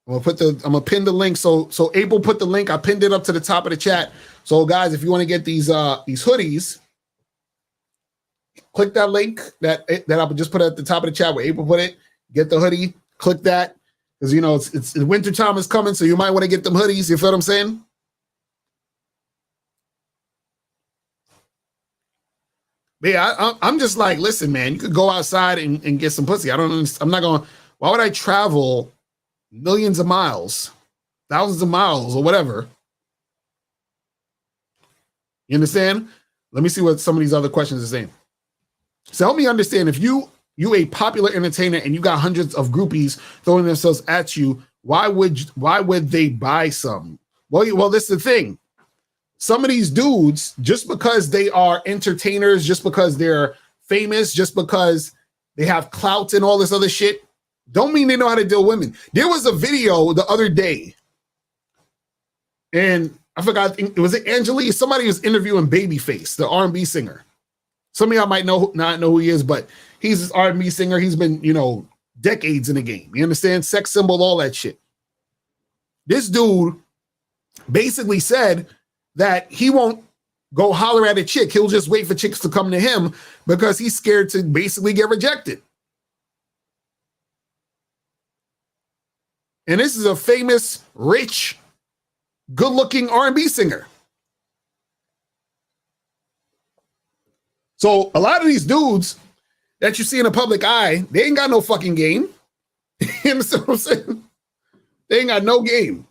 I'm gonna pin the link. So April put the link. I pinned it up to the top of the chat. So guys, if you want to get these hoodies, click that link that I just put at the top of the chat where April put it. Get the hoodie. Click that, because you know it's winter time is coming, so you might want to get them hoodies. You feel what I'm saying? But yeah, I'm just like, listen, man, you could go outside and get some pussy. I'm not going. Why would I travel millions of miles, thousands of miles, or whatever? You understand? Let me see what some of these other questions are saying. So help me understand, if you a popular entertainer and you got hundreds of groupies throwing themselves at you, why would they buy some? Well, this is the thing. some of these dudes, just because they are entertainers, just because they're famous, just because they have clout and all this other shit, don't mean they know how to deal with women. There was a video the other day, and I forgot, was it Angelique? Somebody was interviewing Babyface, the R&B singer. Some of y'all might not know who he is, but he's this R&B singer. He's been, decades in the game. You understand? Sex symbol, all that shit. This dude basically said that he won't go holler at a chick. He'll just wait for chicks to come to him because he's scared to basically get rejected. And this is a famous, rich, good-looking R&B singer. So a lot of these dudes that you see in the public eye, they ain't got no fucking game. You understand what I'm saying? They ain't got no game.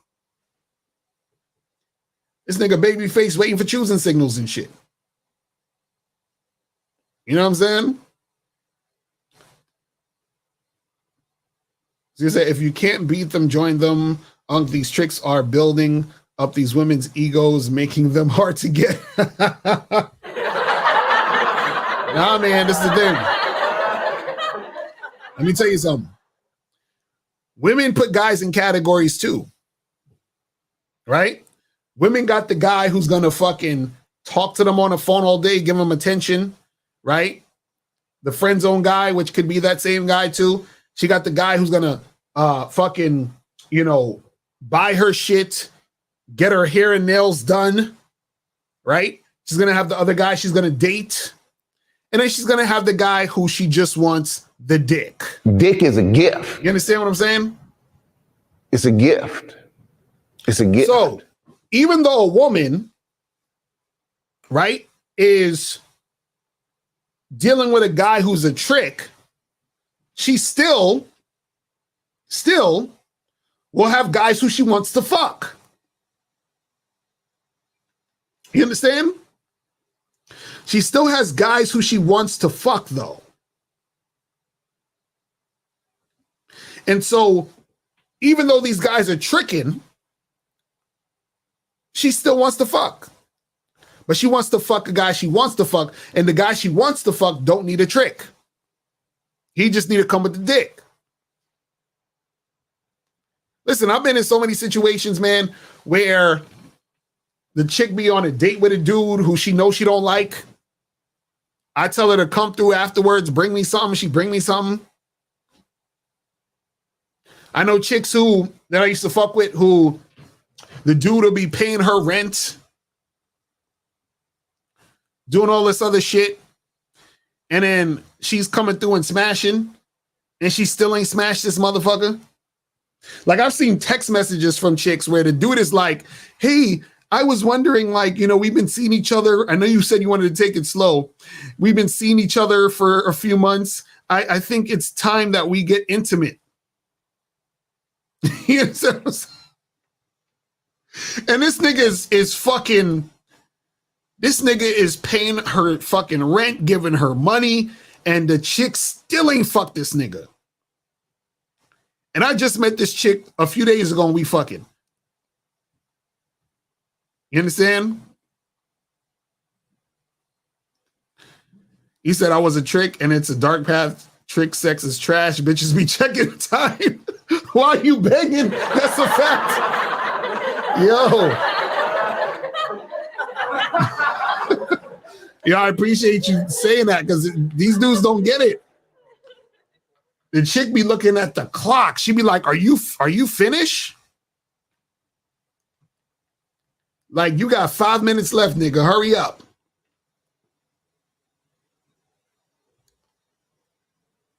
This nigga Babyface waiting for choosing signals and shit. You know what I'm saying? So you say, if you can't beat them, join them. These tricks are building up these women's egos, making them hard to get. Nah, man, this is the thing. Let me tell you something. Women put guys in categories too. Right? Women got the guy who's going to fucking talk to them on the phone all day, give them attention, right? The friend zone guy, which could be that same guy too. She got the guy who's going to fucking, buy her shit, get her hair and nails done, right? She's going to have the other guy she's going to date. And then she's going to have the guy who she just wants the dick. Dick is a gift. You understand what I'm saying? It's a gift. It's a gift. So, even though a woman, right, is dealing with a guy who's a trick, she still will have guys who she wants to fuck. You understand? She still has guys who she wants to fuck, though. And so, even though these guys are tricking, she still wants to fuck. But she wants to fuck a guy she wants to fuck, and the guy she wants to fuck don't need a trick. He just need to come with the dick. Listen, I've been in so many situations, man, where the chick be on a date with a dude who she knows she don't like. I tell her to come through afterwards, bring me something. She bring me something. I know chicks that I used to fuck with who the dude will be paying her rent, doing all this other shit. And then she's coming through and smashing, and she still ain't smashed this motherfucker. Like, I've seen text messages from chicks where the dude is like, hey, I was wondering, we've been seeing each other. I know you said you wanted to take it slow. We've been seeing each other for a few months. I think it's time that we get intimate. You know what I'm saying? And this nigga is fucking, this nigga is paying her fucking rent, giving her money, and the chick still ain't fucked this nigga. And I just met this chick a few days ago and we fucking. You understand? He said I was a trick and it's a dark path. Trick sex is trash. Bitches be checking time. Why are you begging? That's a fact. Yo. Yeah, I appreciate you saying that because these dudes don't get it. The chick be looking at the clock. She be like, are you finished? Like, you got 5 minutes left, nigga. Hurry up.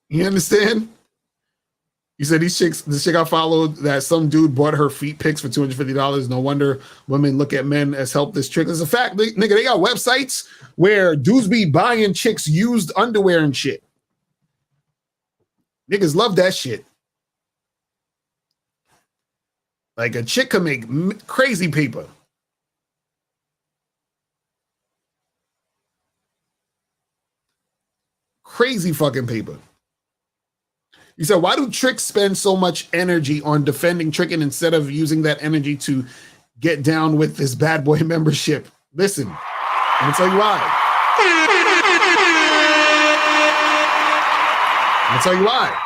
You understand? He said the chick I followed, that some dude bought her feet pics for $250. No wonder women look at men as helpless trick. It's a fact, nigga. They got websites where dudes be buying chicks used underwear and shit. Niggas love that shit. Like, a chick can make crazy paper. Crazy fucking paper. He said, why do tricks spend so much energy on defending tricking instead of using that energy to get down with this bad boy membership? Listen, I'm gonna tell you why. I'm gonna tell you why.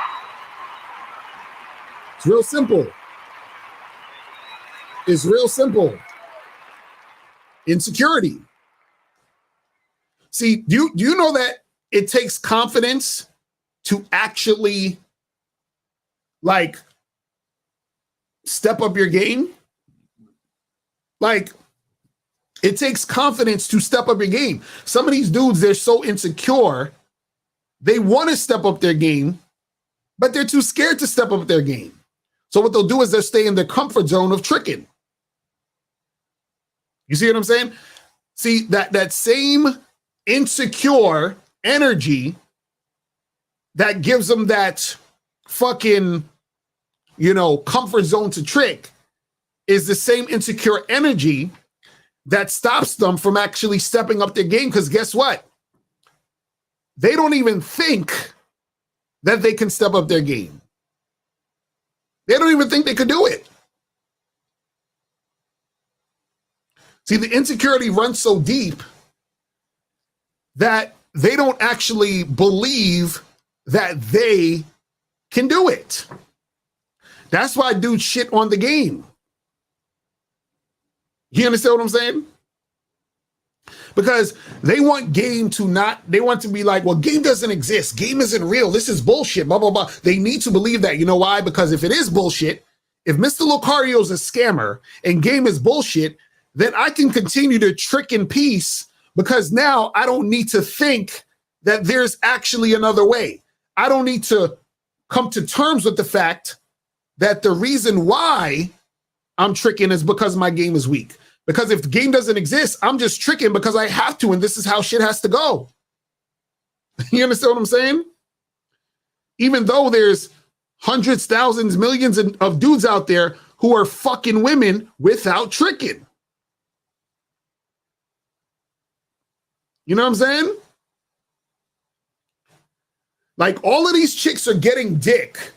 It's real simple. It's real simple. Insecurity. See, do you know that it takes confidence to actually like step up your game? Like, it takes confidence to step up your game. Some of these dudes, they're so insecure, they want to step up their game, but they're too scared to step up their game. So what they'll do is they'll stay in their comfort zone of tricking. You see what I'm saying? See, that same insecure energy that gives them that fucking, comfort zone to trick is the same insecure energy that stops them from actually stepping up their game. Because guess what? They don't even think that they can step up their game. They don't even think they could do it. See, the insecurity runs so deep that they don't actually believe that they can do it. That's why dudes shit on the game. You understand what I'm saying? Because they want game to they want to be like, well, game doesn't exist. Game isn't real. This is bullshit, blah, blah, blah. They need to believe that. You know why? Because if it is bullshit, if Mr. Lucario is a scammer and game is bullshit, then I can continue to trick in peace because now I don't need to think that there's actually another way. I don't need to come to terms with the fact that the reason why I'm tricking is because my game is weak. Because if the game doesn't exist, I'm just tricking because I have to, and this is how shit has to go. You understand what I'm saying? Even though there's hundreds, thousands, millions of dudes out there who are fucking women without tricking. You know what I'm saying? Like, all of these chicks are getting dick,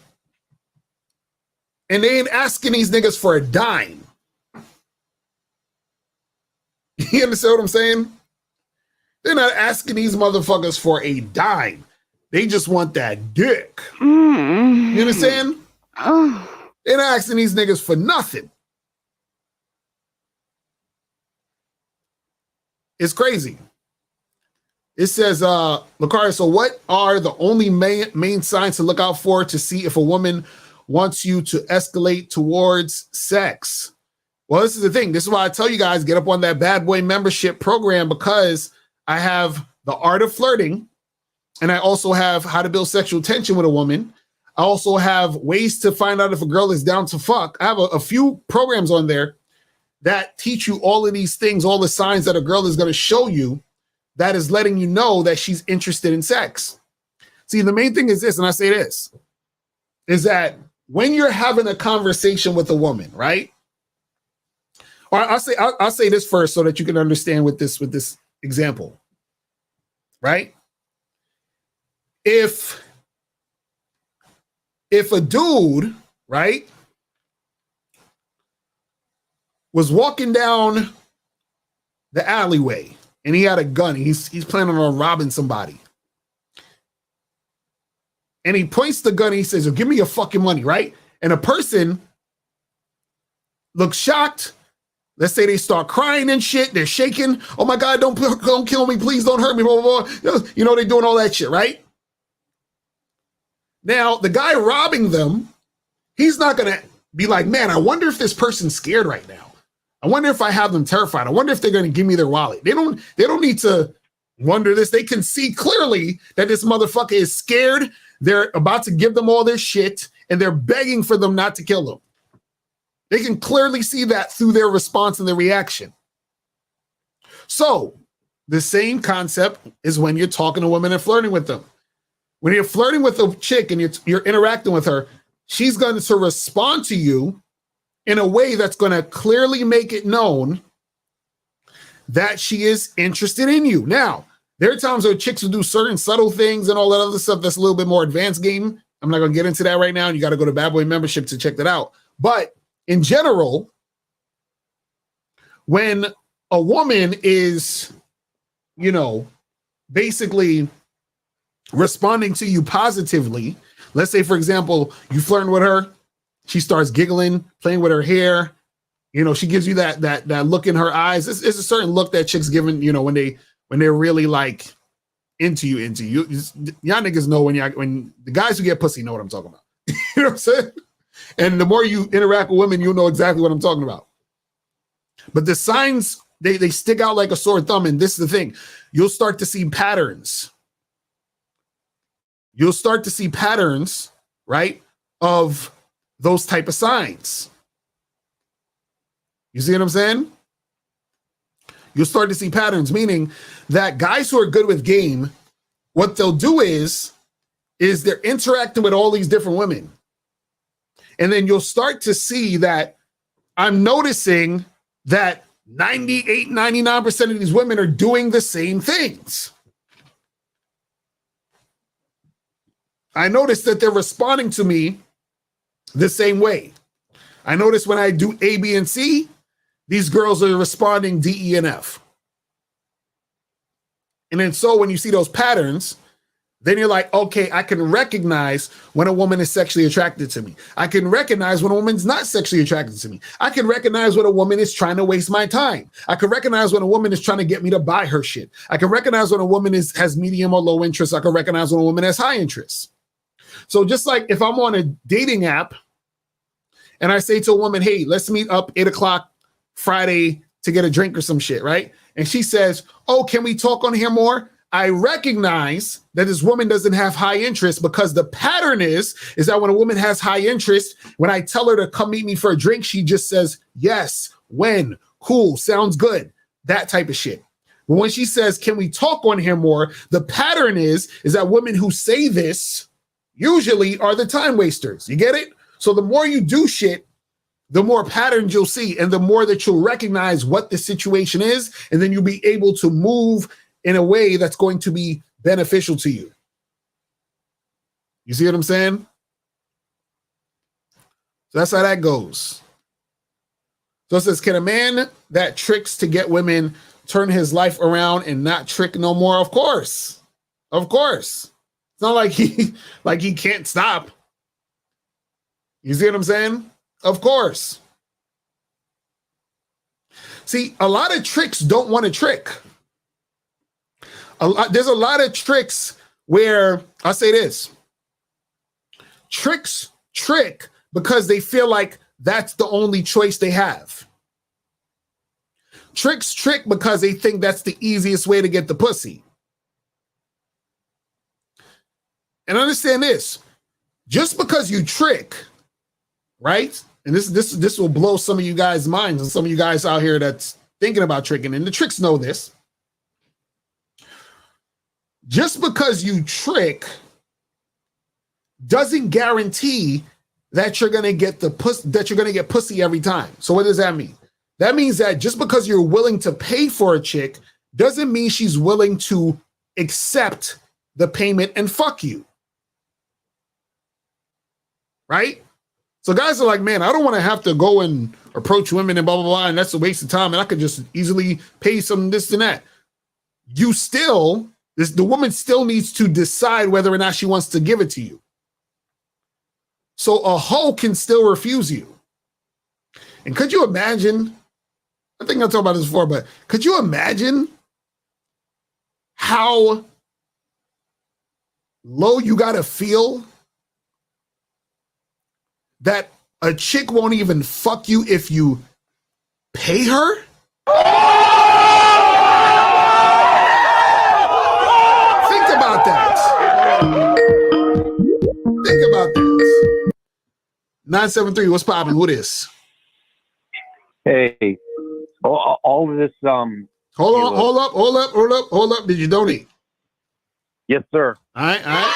and they ain't asking these niggas for a dime. You understand what I'm saying? They're not asking these motherfuckers for a dime. They just want that dick. You understand? They're not asking these niggas for nothing. It's crazy. It says, Lucario, so what are the only main signs to look out for to see if a woman wants you to escalate towards sex? Well, this is the thing. This is why I tell you guys, get up on that bad boy membership program, because I have the art of flirting, and I also have how to build sexual tension with a woman. I also have ways to find out if a girl is down to fuck. I have a few programs on there that teach you all of these things, all the signs that a girl is going to show you that is letting you know that she's interested in sex. See, the main thing is this, and I say this, is that when you're having a conversation with a woman, right? Or I'll say this first so that you can understand with this example, right? If a dude, right, was walking down the alleyway and he had a gun, he's planning on robbing somebody, and he points the gun and he says, oh, give me your fucking money, right? And a person looks shocked. Let's say they start crying and shit. They're shaking. Oh my God, don't kill me. Please don't hurt me. Blah, blah, blah. You know, they're doing all that shit, right? Now, the guy robbing them, he's not going to be like, man, I wonder if this person's scared right now. I wonder if I have them terrified. I wonder if they're going to give me their wallet. They don't need to wonder this. They can see clearly that this motherfucker is scared. They're about to give them all their shit, and they're begging for them not to kill them. They can clearly see that through their response and their reaction. So the same concept is when you're talking to women and flirting with them. When you're flirting with a chick and you're interacting with her, she's going to respond to you in a way that's going to clearly make it known that she is interested in you. Now, there are times where chicks will do certain subtle things and all that other stuff that's a little bit more advanced game. I'm not going to get into that right now. And you got to go to Bad Boy Membership to check that out. But in general, when a woman is, you know, basically responding to you positively. Let's say, for example, you flirting with her, she starts giggling, playing with her hair. You know, she gives you that look in her eyes. It's a certain look that chicks giving, you know, when they're really like into you. Y'all niggas know when the guys who get pussy know what I'm talking about. You know what I'm saying? And the more you interact with women, you'll know exactly what I'm talking about. But the signs, they stick out like a sore thumb. And this is the thing. You'll start to see patterns. You'll start to see patterns, right, of those type of signs. You see what I'm saying? You'll start to see patterns, meaning that guys who are good with game, what they'll do is they're interacting with all these different women. And then you'll start to see that I'm noticing that 98, 99% of these women are doing the same things. I notice that they're responding to me the same way. I notice when I do A, B, and C, these girls are responding D, E, and F. And then so when you see those patterns, then you're like, okay, I can recognize when a woman is sexually attracted to me. I can recognize when a woman's not sexually attracted to me. I can recognize when a woman is trying to waste my time. I can recognize when a woman is trying to get me to buy her shit. I can recognize when a woman has medium or low interest. I can recognize when a woman has high interest. So just like if I'm on a dating app and I say to a woman, hey, let's meet up 8:00 Friday to get a drink or some shit, right? And she says, oh, can we talk on here more? I recognize that this woman doesn't have high interest because the pattern is that when a woman has high interest, when I tell her to come meet me for a drink, she just says, yes, when, cool, sounds good, that type of shit. But when she says, can we talk on here more? The pattern is that women who say this usually are the time wasters. You get it? So the more you do shit, the more patterns you'll see and the more that you'll recognize what the situation is. And then you'll be able to move in a way that's going to be beneficial to you. You see what I'm saying? So that's how that goes. So it says, can a man that tricks to get women turn his life around and not trick no more? Of course. Of course. It's not like he can't stop. You see what I'm saying? Of course. See, a lot of tricks don't want to trick. There's a lot of tricks where I'll say this. Tricks trick because they feel like that's the only choice they have. Tricks trick because they think that's the easiest way to get the pussy. And understand this. Just because you trick, right? And this will blow some of you guys' minds and some of you guys out here that's thinking about tricking, and the tricks know this. Just because you trick doesn't guarantee that you're gonna get pussy every time. So what does that mean? That means that just because you're willing to pay for a chick doesn't mean she's willing to accept the payment and fuck you. Right? So guys are like, man, I don't want to have to go and approach women and blah, blah, blah, and that's a waste of time, and I could just easily pay some this and that. The woman still needs to decide whether or not she wants to give it to you. So a hoe can still refuse you. And could you imagine, I think I talked about this before, but could you imagine how low you got to feel that a chick won't even fuck you if you pay her? Think about that. Think about that. 973, what's poppin'? Who this? Hey, all of this. Hold up. Did you donate? Yes, sir. All right.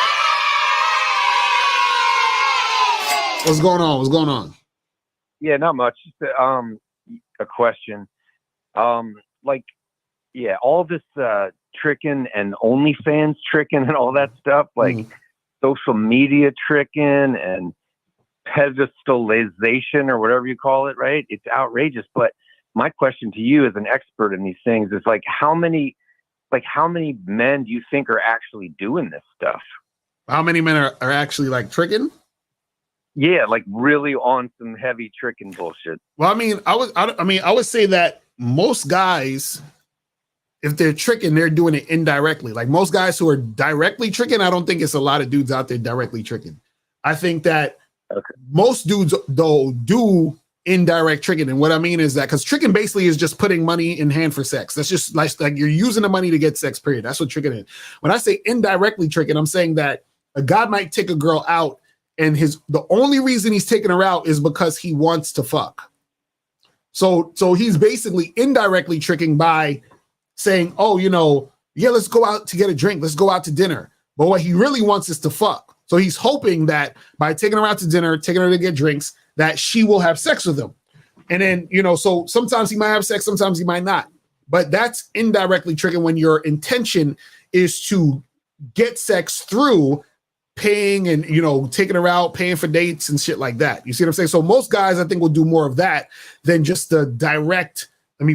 What's going on? Yeah, not much. Just a question. All this tricking and OnlyFans tricking and all that stuff, like social media tricking and pedestalization or whatever you call it, right? It's outrageous. But my question to you as an expert in these things is like, how many men do you think are actually doing this stuff? How many men are actually like tricking? Yeah, like really on some heavy tricking bullshit. Well, I would say that most guys, if they're tricking, they're doing it indirectly. Like most guys who are directly tricking, I don't think it's a lot of dudes out there directly tricking. I think that most dudes though do indirect tricking. And what I mean is that because tricking basically is just putting money in hand for sex. That's just like you're using the money to get sex, period. That's what tricking is. When I say indirectly tricking, I'm saying that a guy might take a girl out and the only reason he's taking her out is because he wants to fuck. So he's basically indirectly tricking by saying, oh, let's go out to get a drink. Let's go out to dinner. But what he really wants is to fuck. So he's hoping that by taking her out to dinner, taking her to get drinks, that she will have sex with him. And then, so sometimes he might have sex, sometimes he might not. But that's indirectly tricking when your intention is to get sex through paying and, taking her out, paying for dates and shit like that. You see what I'm saying? So most guys, I think, will do more of that than just the direct,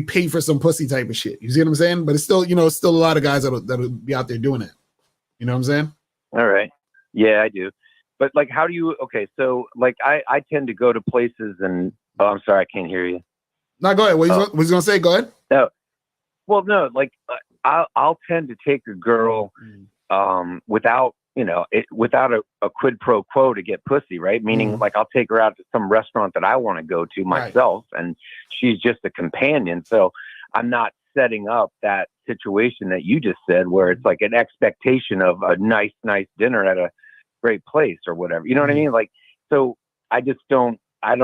pay for some pussy type of shit. You see what I'm saying? But it's still, it's still a lot of guys that'll be out there doing it. You know what I'm saying? All right. Yeah, I do. But like, how do you, so like I tend to go to places and, oh, I'm sorry, I can't hear you. No, go ahead. What was you going to say? Go ahead. No. Well, no, like I'll tend to take a girl without, without a quid pro quo to get pussy, right? Meaning like I'll take her out to some restaurant that I want to go to myself and she's just a companion. So I'm not setting up that situation that you just said where it's like an expectation of a nice dinner at a great place or whatever. You know what I mean? Like, so I don't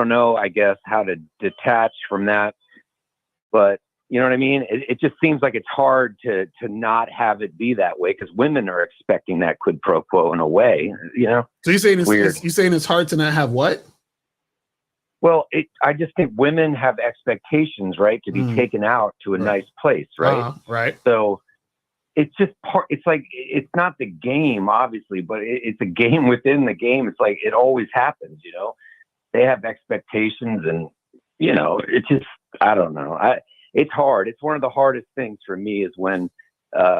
know, I guess, how to detach from that, but you know what I mean? It just seems like it's hard to not have it be that way because women are expecting that quid pro quo in a way, So you're saying weird. You're saying it's hard to not have what? Well, I just think women have expectations, right, to be taken out to a nice place, right? Right. So it's just it's like, it's not the game, obviously, but it's a game within the game. It's like, it always happens, they have expectations and, it just, I don't know. It's hard. It's one of the hardest things for me is when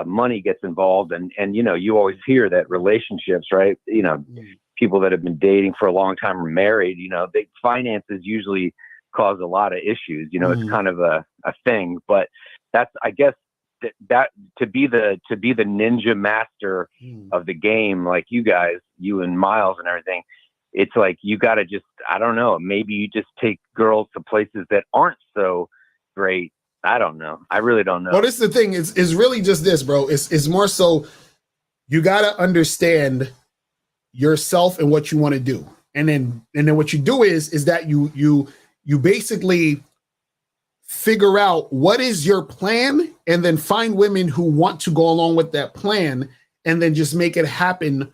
money gets involved and, you always hear that relationships, right? People that have been dating for a long time or married, finances usually cause a lot of issues. It's kind of a thing, but that's, I guess, that to be the ninja master of the game, like you guys, you and Miles and everything, it's like, you got to just, I don't know, maybe you just take girls to places that aren't so great. I don't know. I really don't know. Well, this is the thing. It's really just this, bro. It's more so you got to understand yourself and what you want to do. And then what you do is that you basically figure out what is your plan and then find women who want to go along with that plan and then just make it happen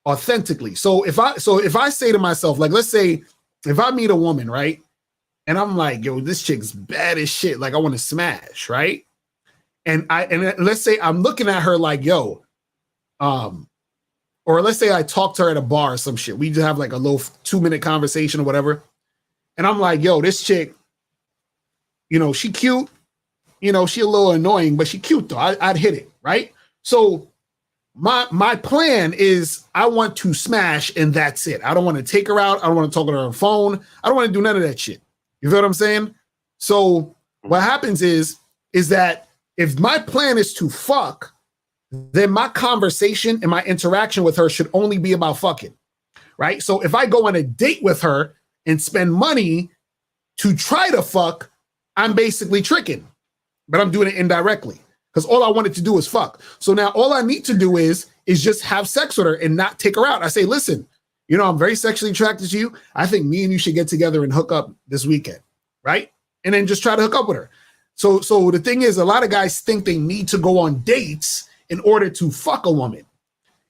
authentically. So if I say to myself, like, let's say if I meet a woman, right? And I'm like, yo, this chick's bad as shit. Like, I want to smash, right? And let's say I'm looking at her like, yo, or let's say I talk to her at a bar or some shit. We just have like a little 2-minute conversation or whatever. And I'm like, yo, this chick, she cute. She a little annoying, but she cute though. I'd hit it, right? So my plan is I want to smash and that's it. I don't want to take her out. I don't want to talk to her on the phone. I don't want to do none of that shit. You feel what I'm saying? So what happens is that if my plan is to fuck, then my conversation and my interaction with her should only be about fucking, right? So if I go on a date with her and spend money to try to fuck, I'm basically tricking, but I'm doing it indirectly because all I wanted to do is fuck. So now all I need to do is just have sex with her and not take her out. I say, listen, I'm very sexually attracted to you. I think me and you should get together and hook up this weekend, right? And then just try to hook up with her. So the thing is, a lot of guys think they need to go on dates in order to fuck a woman.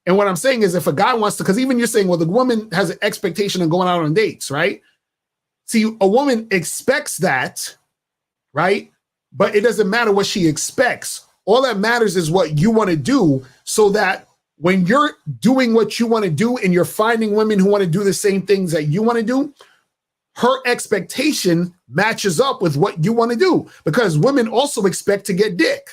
And what I'm saying is if a guy wants to, because even you're saying, well, the woman has an expectation of going out on dates, right? See, a woman expects that, right? But it doesn't matter what she expects. All that matters is what you want to do so that when you're doing what you want to do and you're finding women who want to do the same things that you want to do, her expectation matches up with what you want to do, because women also expect to get dick.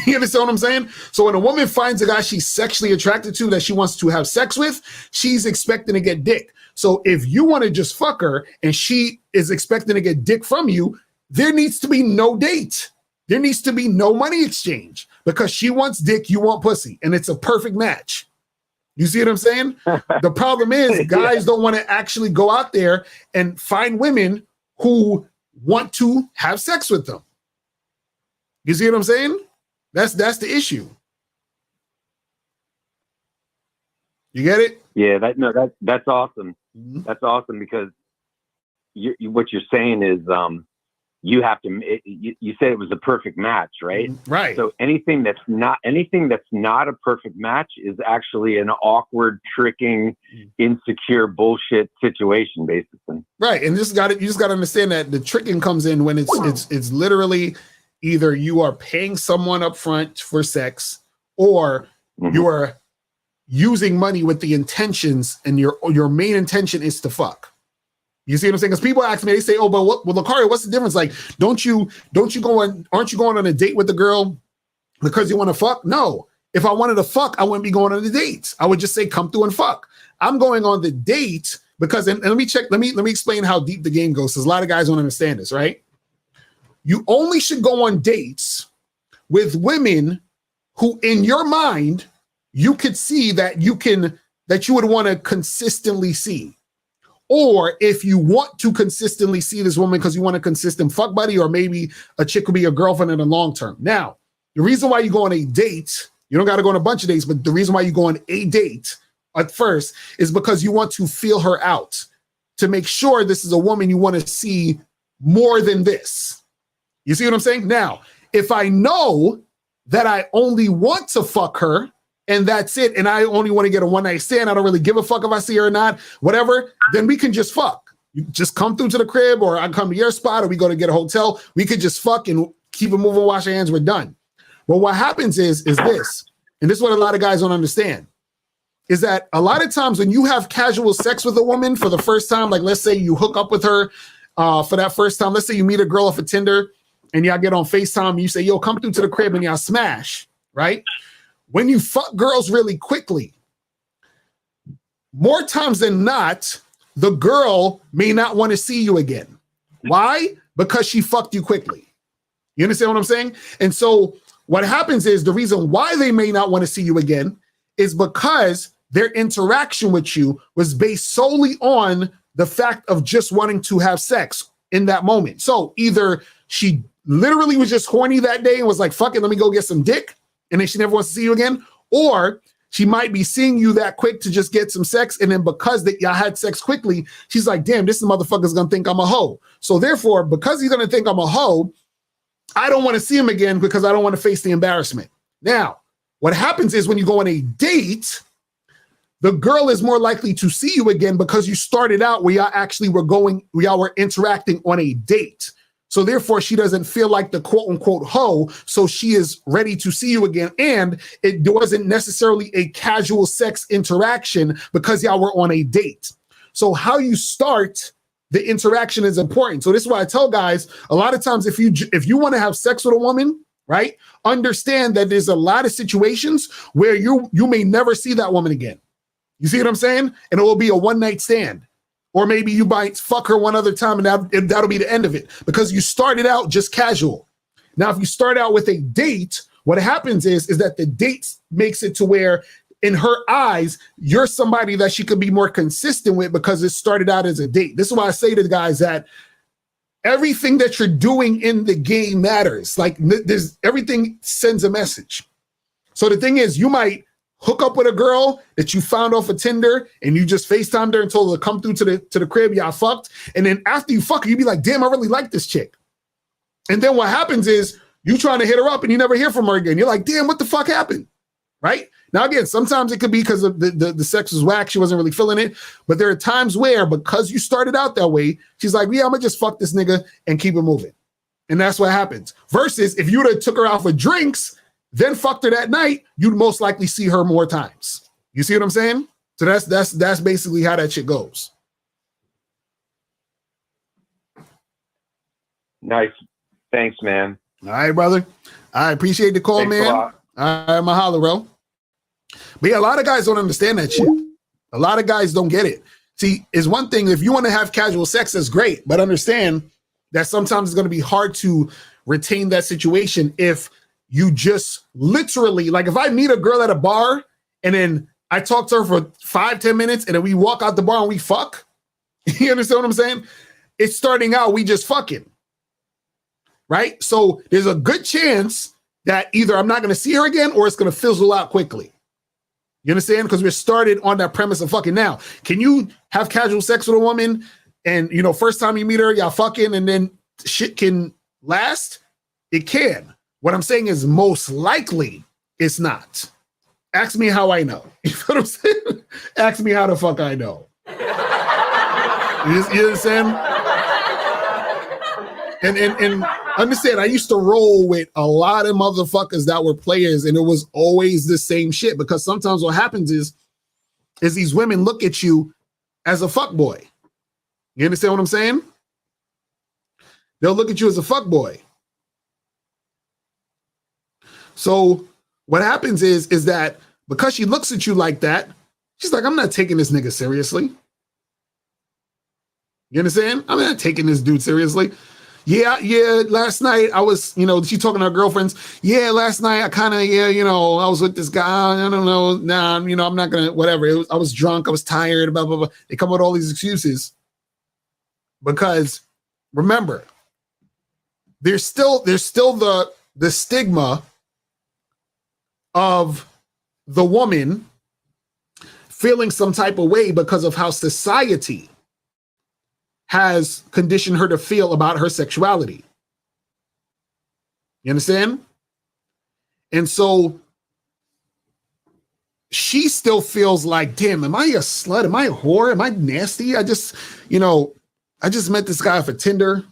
You understand what I'm saying? So when a woman finds a guy she's sexually attracted to that she wants to have sex with, she's expecting to get dick. So if you want to just fuck her and she is expecting to get dick from you, there needs to be no date. There needs to be no money exchange, because she wants dick, you want pussy, and it's a perfect match. You see what I'm saying? The problem is guys don't want to actually go out there and find women who want to have sex with them. You see what I'm saying? That's the issue. You get it? Yeah, that's awesome. Mm-hmm. That's awesome, because what you're saying is you have to. You said it was a perfect match, right? Right. So anything that's not a perfect match is actually an awkward, tricking, insecure bullshit situation, basically. Right, and you just got to understand that the tricking comes in when it's literally either you are paying someone up front for sex, or you are using money with the intentions, and your main intention is to fuck. You see what I'm saying? Because people ask me, they say, "Oh, but Lucario, what's the difference? Like, aren't you going on a date with the girl because you want to fuck?" No. If I wanted to fuck, I wouldn't be going on the dates. I would just say, "Come through and fuck." I'm going on the date because, and let me explain how deep the game goes, because a lot of guys don't understand this, right? You only should go on dates with women who, in your mind, you could see that you would want to consistently see. Or if you want to consistently see this woman because you want a consistent fuck buddy, or maybe a chick could be your girlfriend in the long term. Now, the reason why you go on a date, you don't got to go on a bunch of dates, but the reason why you go on a date at first is because you want to feel her out, to make sure this is a woman you want to see more than this. You see what I'm saying? Now, if I know that I only want to fuck her and that's it, and I only want to get a one-night stand, I don't really give a fuck if I see her or not, whatever, then we can just fuck. You just come through to the crib, or I come to your spot, or we go to get a hotel. We could just fuck and keep it moving, wash our hands, we're done. But what happens is this, and this is what a lot of guys don't understand, is that a lot of times when you have casual sex with a woman for the first time, like let's say you hook up with her for that first time, let's say you meet a girl off of Tinder and y'all get on FaceTime and you say, "Yo, come through to the crib," and y'all smash, right? When you fuck girls really quickly, more times than not, the girl may not want to see you again. Why? Because she fucked you quickly. You understand what I'm saying? And so what happens is, the reason why they may not want to see you again is because their interaction with you was based solely on the fact of just wanting to have sex in that moment. So either she literally was just horny that day and was like, "Fuck it, let me go get some dick," and then she never wants to see you again, or she might be seeing you that quick to just get some sex, and then because that y'all had sex quickly, she's like, "Damn, this motherfucker's gonna think I'm a hoe." So therefore, because he's gonna think I'm a hoe, I don't want to see him again because I don't want to face the embarrassment. Now, what happens is when you go on a date, the girl is more likely to see you again because you started out where y'all were interacting on a date. So therefore, she doesn't feel like the quote unquote hoe. So she is ready to see you again. And it wasn't necessarily a casual sex interaction because y'all were on a date. So how you start the interaction is important. So this is why I tell guys, a lot of times, if you want to have sex with a woman, right, understand that there's a lot of situations where you may never see that woman again. You see what I'm saying? And it will be a one-night stand. Or maybe you might fuck her one other time and that'll be the end of it, because you started out just casual. Now, if you start out with a date, what happens is that the date makes it to where, in her eyes, you're somebody that she could be more consistent with because it started out as a date. This is why I say to the guys that everything that you're doing in the game matters. Like, everything sends a message. So the thing is, you might hook up with a girl that you found off of Tinder and you just FaceTimed her and told her to come through to the crib, y'all fucked. And then after you fuck her, you be like, "Damn, I really like this chick." And then what happens is you trying to hit her up and you never hear from her again. You're like, "Damn, what the fuck happened?" Right? Now, again, sometimes it could be because of the sex was whack. She wasn't really feeling it. But there are times where, because you started out that way, she's like, "Yeah, I'm going to just fuck this nigga and keep it moving." And that's what happens. Versus if you would have took her out for drinks, then fucked her that night, you'd most likely see her more times. You see what I'm saying? So that's basically how that shit goes. Nice. Thanks, man. All right, brother. I appreciate the call, Thanks man. a lot. All right, mahalo, bro. But yeah, a lot of guys don't understand that shit. A lot of guys don't get it. See, it's one thing if you want to have casual sex, that's great, but understand that sometimes it's going to be hard to retain that situation if you just literally, like if I meet a girl at a bar and then I talk to her for 5-10 minutes and then we walk out the bar and we fuck. You understand what I'm saying? It's starting out, we just fucking. Right? So there's a good chance that either I'm not going to see her again or it's going to fizzle out quickly. You understand? Because we're started on that premise of fucking. Now, can you have casual sex with a woman and, you know, first time you meet her, y'all fucking and then shit can last? It can. What I'm saying is most likely it's not. Ask me how I know. You know what I'm saying? Ask me how the fuck I know. You understand? And understand, I used to roll with a lot of motherfuckers that were players, and it was always the same shit. Because sometimes what happens is these women look at you as a fuckboy. You understand what I'm saying? They'll look at you as a fuckboy. So what happens is that because she looks at you like that, she's like, I'm not taking this nigga seriously. You understand? I'm not taking this dude seriously. Yeah, last night I was, you know, she talking to her girlfriends. Yeah, last night I kind of, I was with this guy. I don't know. Nah, I'm not going to, whatever. I was drunk. I was tired, blah, blah, blah. They come with all these excuses. Because remember, there's still the stigma of the woman feeling some type of way because of how society has conditioned her to feel about her sexuality. You understand? And so she still feels like, damn, am I a slut? Am I a whore? Am I nasty? I just met this guy for Tinder.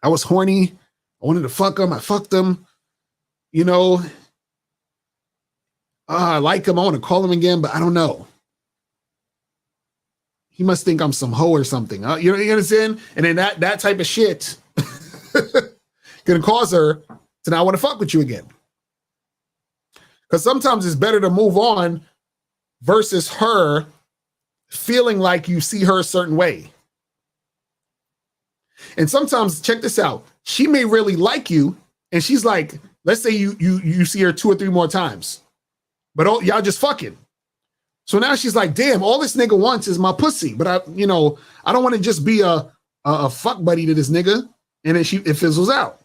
I was horny. I wanted to fuck him. I fucked him. I like him. I want to call him again, but I don't know. He must think I'm some hoe or something. You understand? And then that type of shit can cause her to not want to fuck with you again. Because sometimes it's better to move on versus her feeling like you see her a certain way. And sometimes, check this out, she may really like you, and she's like, let's say you see her 2 or 3 more times, but y'all just fucking. So now she's like, damn, all this nigga wants is my pussy, but I don't want to just be a fuck buddy to this nigga, and then it fizzles out.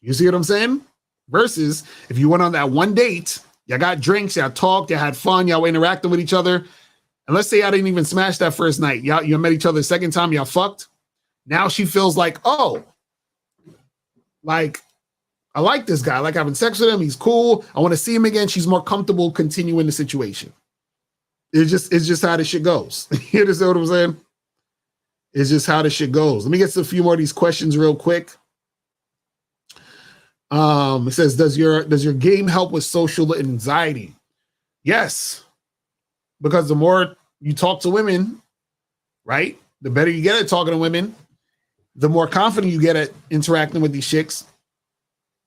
You see what I'm saying? Versus if you went on that one date, y'all got drinks, y'all talked, y'all had fun, y'all were interacting with each other, and let's say y'all didn't even smash that first night, you met each other the second time, y'all fucked. Now she feels like, oh, like I like this guy, I like having sex with him, he's cool, I want to see him again. She's more comfortable continuing the situation. It's just how this shit goes. You understand what I'm saying? It's just how this shit goes. Let me get to a few more of these questions real quick. It says, does your game help with social anxiety? Yes. Because the more you talk to women, right? The better you get at talking to women, the more confident you get at interacting with these chicks.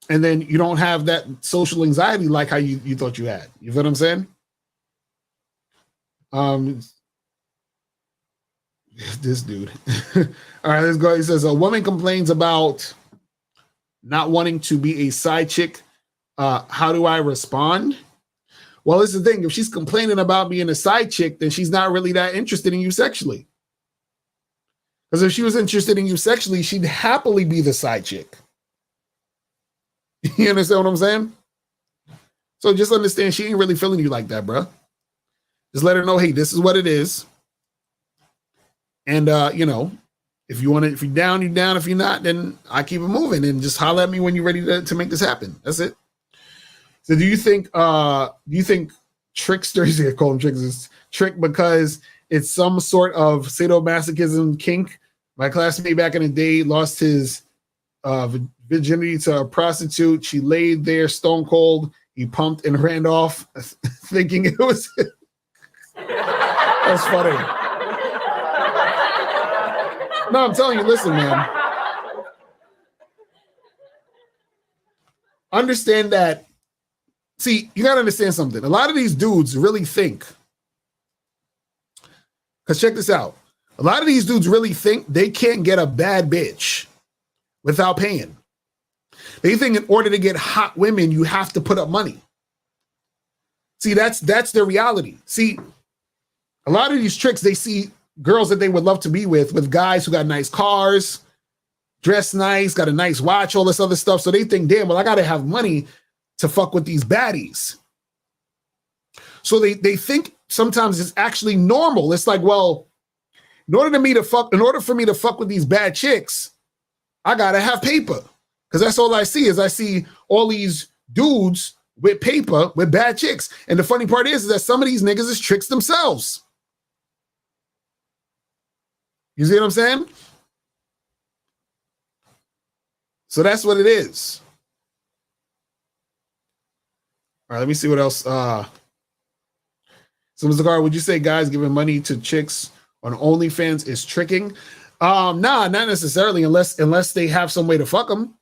And then you don't have that social anxiety like how you thought you had. You feel what I'm saying? This dude. All right, let's go. He says, a woman complains about not wanting to be a side chick. How do I respond? Well, this is the thing. If she's complaining about being a side chick, then she's not really that interested in you sexually. Because if she was interested in you sexually, she'd happily be the side chick. You understand what I'm saying? So just understand she ain't really feeling you like that, bro. Just let her know, hey, this is what it is. And, if you want to, if you're down, you're down. If you're not, then I keep it moving. And just holler at me when you're ready to make this happen. That's it. So do you think tricksters, they call them tricksters, trick because it's some sort of sadomasochism kink? My classmate back in the day lost his virginity to a prostitute. She laid there stone cold. He pumped and ran off thinking it was... That's funny. No, I'm telling you, listen, man. understand that. See, you gotta understand something. A lot of these dudes really think, because check this out. A lot of these dudes really think they can't get a bad bitch without paying. They think in order to get hot women, you have to put up money. See, that's their reality. See, a lot of these tricks, they see girls that they would love to be with guys who got nice cars, dress nice, got a nice watch, all this other stuff. So they think, damn, well, I gotta have money to fuck with these baddies. So they think sometimes it's actually normal. It's like, well, in order for me to fuck with these bad chicks, I gotta have paper. Because that's all I see I see all these dudes with paper with bad chicks. And the funny part is that some of these niggas is tricks themselves. You see what I'm saying? So that's what it is. All right, let me see what else. So, Mr. Carr, would you say guys giving money to chicks on OnlyFans is tricking? Nah, not necessarily, unless they have some way to fuck them.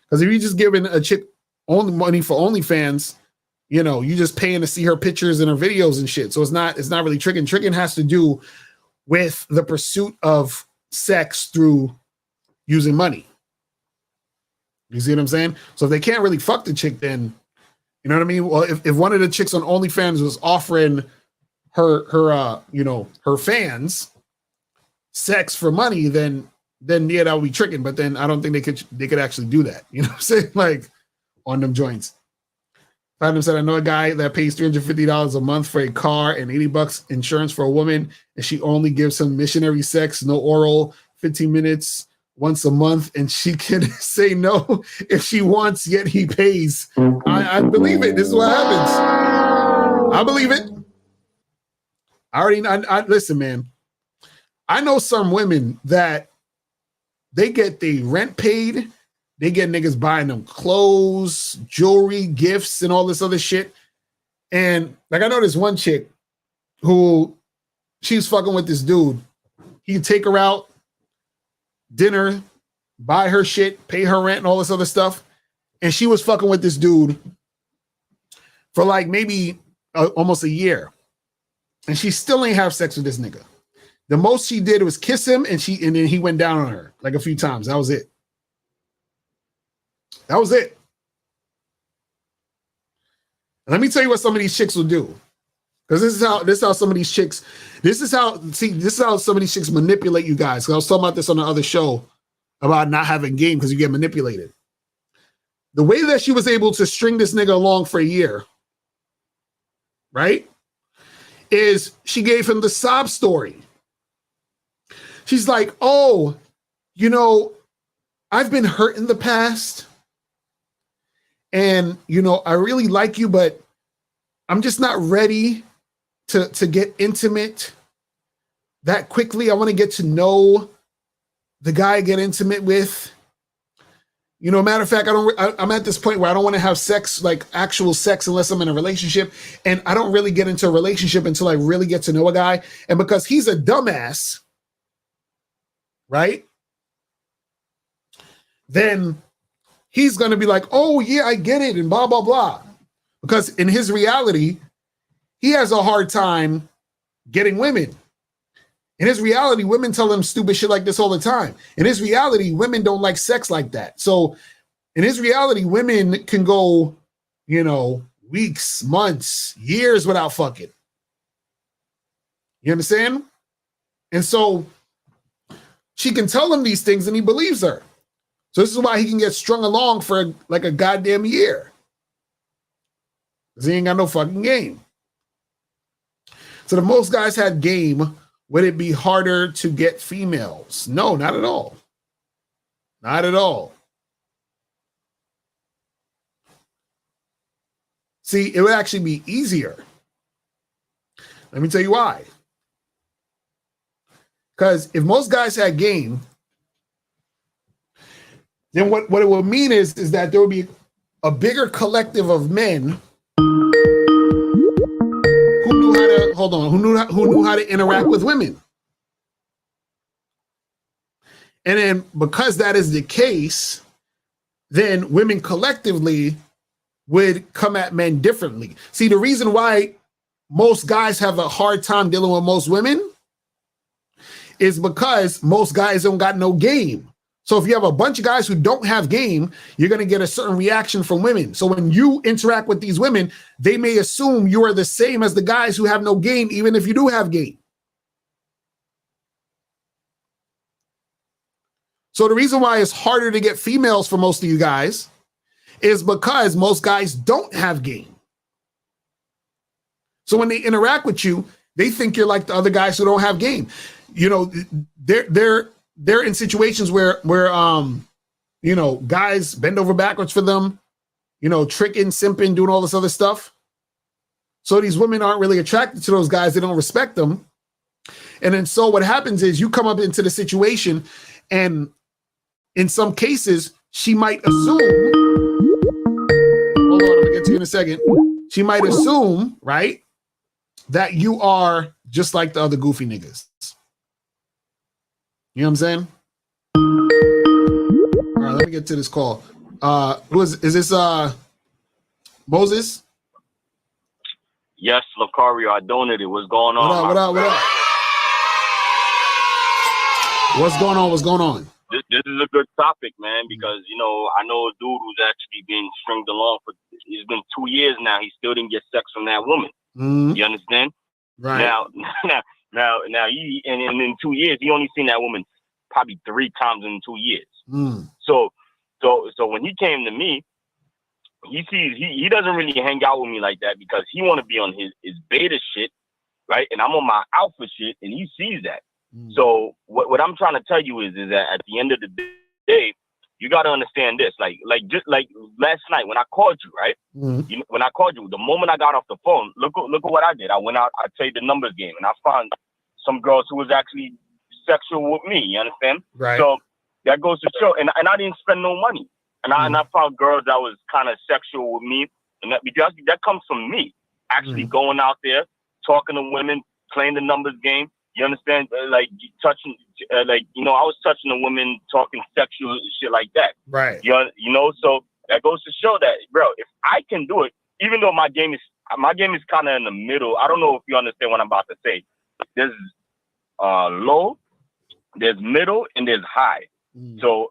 Because if you're just giving a chick only money for OnlyFans, you know, you just paying to see her pictures and her videos and shit. So it's not really tricking. Tricking has to do with the pursuit of sex through using money. You see what I'm saying? So if they can't really fuck the chick, then you know what I mean? Well, if one of the chicks on OnlyFans was offering her fans sex for money, then yeah, that would be tricking. But then I don't think they could actually do that. You know what I'm saying? Like on them joints. Platinum said, I know a guy that pays $350 a month for a car and $80 insurance for a woman, and she only gives him missionary sex, no oral, 15 minutes once a month, and she can say no if she wants, yet he pays. I believe it. This is what happens. I believe it. I listen, man. I know some women that they get the rent paid. They get niggas buying them clothes, jewelry, gifts, and all this other shit. And like, I know this one chick who she's fucking with this dude. He'd take her out, dinner, buy her shit, pay her rent and all this other stuff. And she was fucking with this dude for like maybe almost a year. And she still ain't have sex with this nigga. The most she did was kiss him, and then he went down on her like a few times. That was it. That was it. And let me tell you what some of these chicks will do. Because this is how some of these chicks, this is how some of these chicks manipulate you guys. Because I was talking about this on the other show about not having game because you get manipulated. The way that she was able to string this nigga along for a year, right, is she gave him the sob story. She's like, oh, you know, I've been hurt in the past. And, you know, I really like you, but I'm just not ready to get intimate that quickly. I want to get to know the guy I get intimate with. You know, matter of fact, I'm at this point where I don't want to have sex, like actual sex, unless I'm in a relationship. And I don't really get into a relationship until I really get to know a guy. And because he's a dumbass, right? Then he's going to be like, oh, yeah, I get it, and blah, blah, blah. Because in his reality, he has a hard time getting women. In his reality, women tell him stupid shit like this all the time. In his reality, women don't like sex like that. So in his reality, women can go, you know, weeks, months, years without fucking. You understand? And so she can tell him these things and he believes her. So this is why he can get strung along for like a goddamn year. Because he ain't got no fucking game. So if most guys had game, would it be harder to get females? No, not at all. Not at all. See, it would actually be easier. Let me tell you why. Because if most guys had game, then what it would mean is that there would be a bigger collective of men who knew how to, who knew how to interact with women. And then because that is the case, then women collectively would come at men differently. See, the reason why most guys have a hard time dealing with most women is because most guys don't got no game. So if you have a bunch of guys who don't have game, you're going to get a certain reaction from women. So when you interact with these women, they may assume you are the same as the guys who have no game, even if you do have game. So the reason why it's harder to get females for most of you guys is because most guys don't have game. So when they interact with you, they think you're like the other guys who don't have game. You know, they're in situations where you know, guys bend over backwards for them, you know, tricking, simping, doing all this other stuff. So these women aren't really attracted to those guys. They don't respect them. And then so what happens is you come up into the situation, and in some cases, she might assume, hold on, I'm gonna get to you in a second. She might assume, right, that you are just like the other goofy niggas. You know what I'm saying? All right, let me get to this call. Who is this Moses? Yes, Lucario, I donated. What's going on? What up? What's going on? What's going on? This is a good topic, man, because, you know, I know a dude who's actually being stringed along for, it's been 2 years now. He still didn't get sex from that woman. Mm-hmm. You understand? Right. Now, he, and in 2 years, he only seen that woman probably 3 times in 2 years. Mm. So when he came to me, he doesn't really hang out with me like that because he want to be on his beta shit, right? And I'm on my alpha shit, and he sees that. Mm. So what I'm trying to tell you is that at the end of the day, you got to understand this. Like just like last night when I called you, right? Mm. When I called you, the moment I got off the phone, look at what I did. I went out, I played the numbers game, and I found some girls who was actually sexual with me. You understand? Right. So that goes to show, and I didn't spend no money, and I found girls that was kind of sexual with me, and because that comes from me actually going out there, talking to women, playing the numbers game. You understand? Like touching, like, you know, I was touching a woman, talking sexual shit like that. Right. You know, so that goes to show that, bro, if I can do it, even though my game is kind of in the middle. I don't know if you understand what I'm about to say. There's low, there's middle, and there's high. So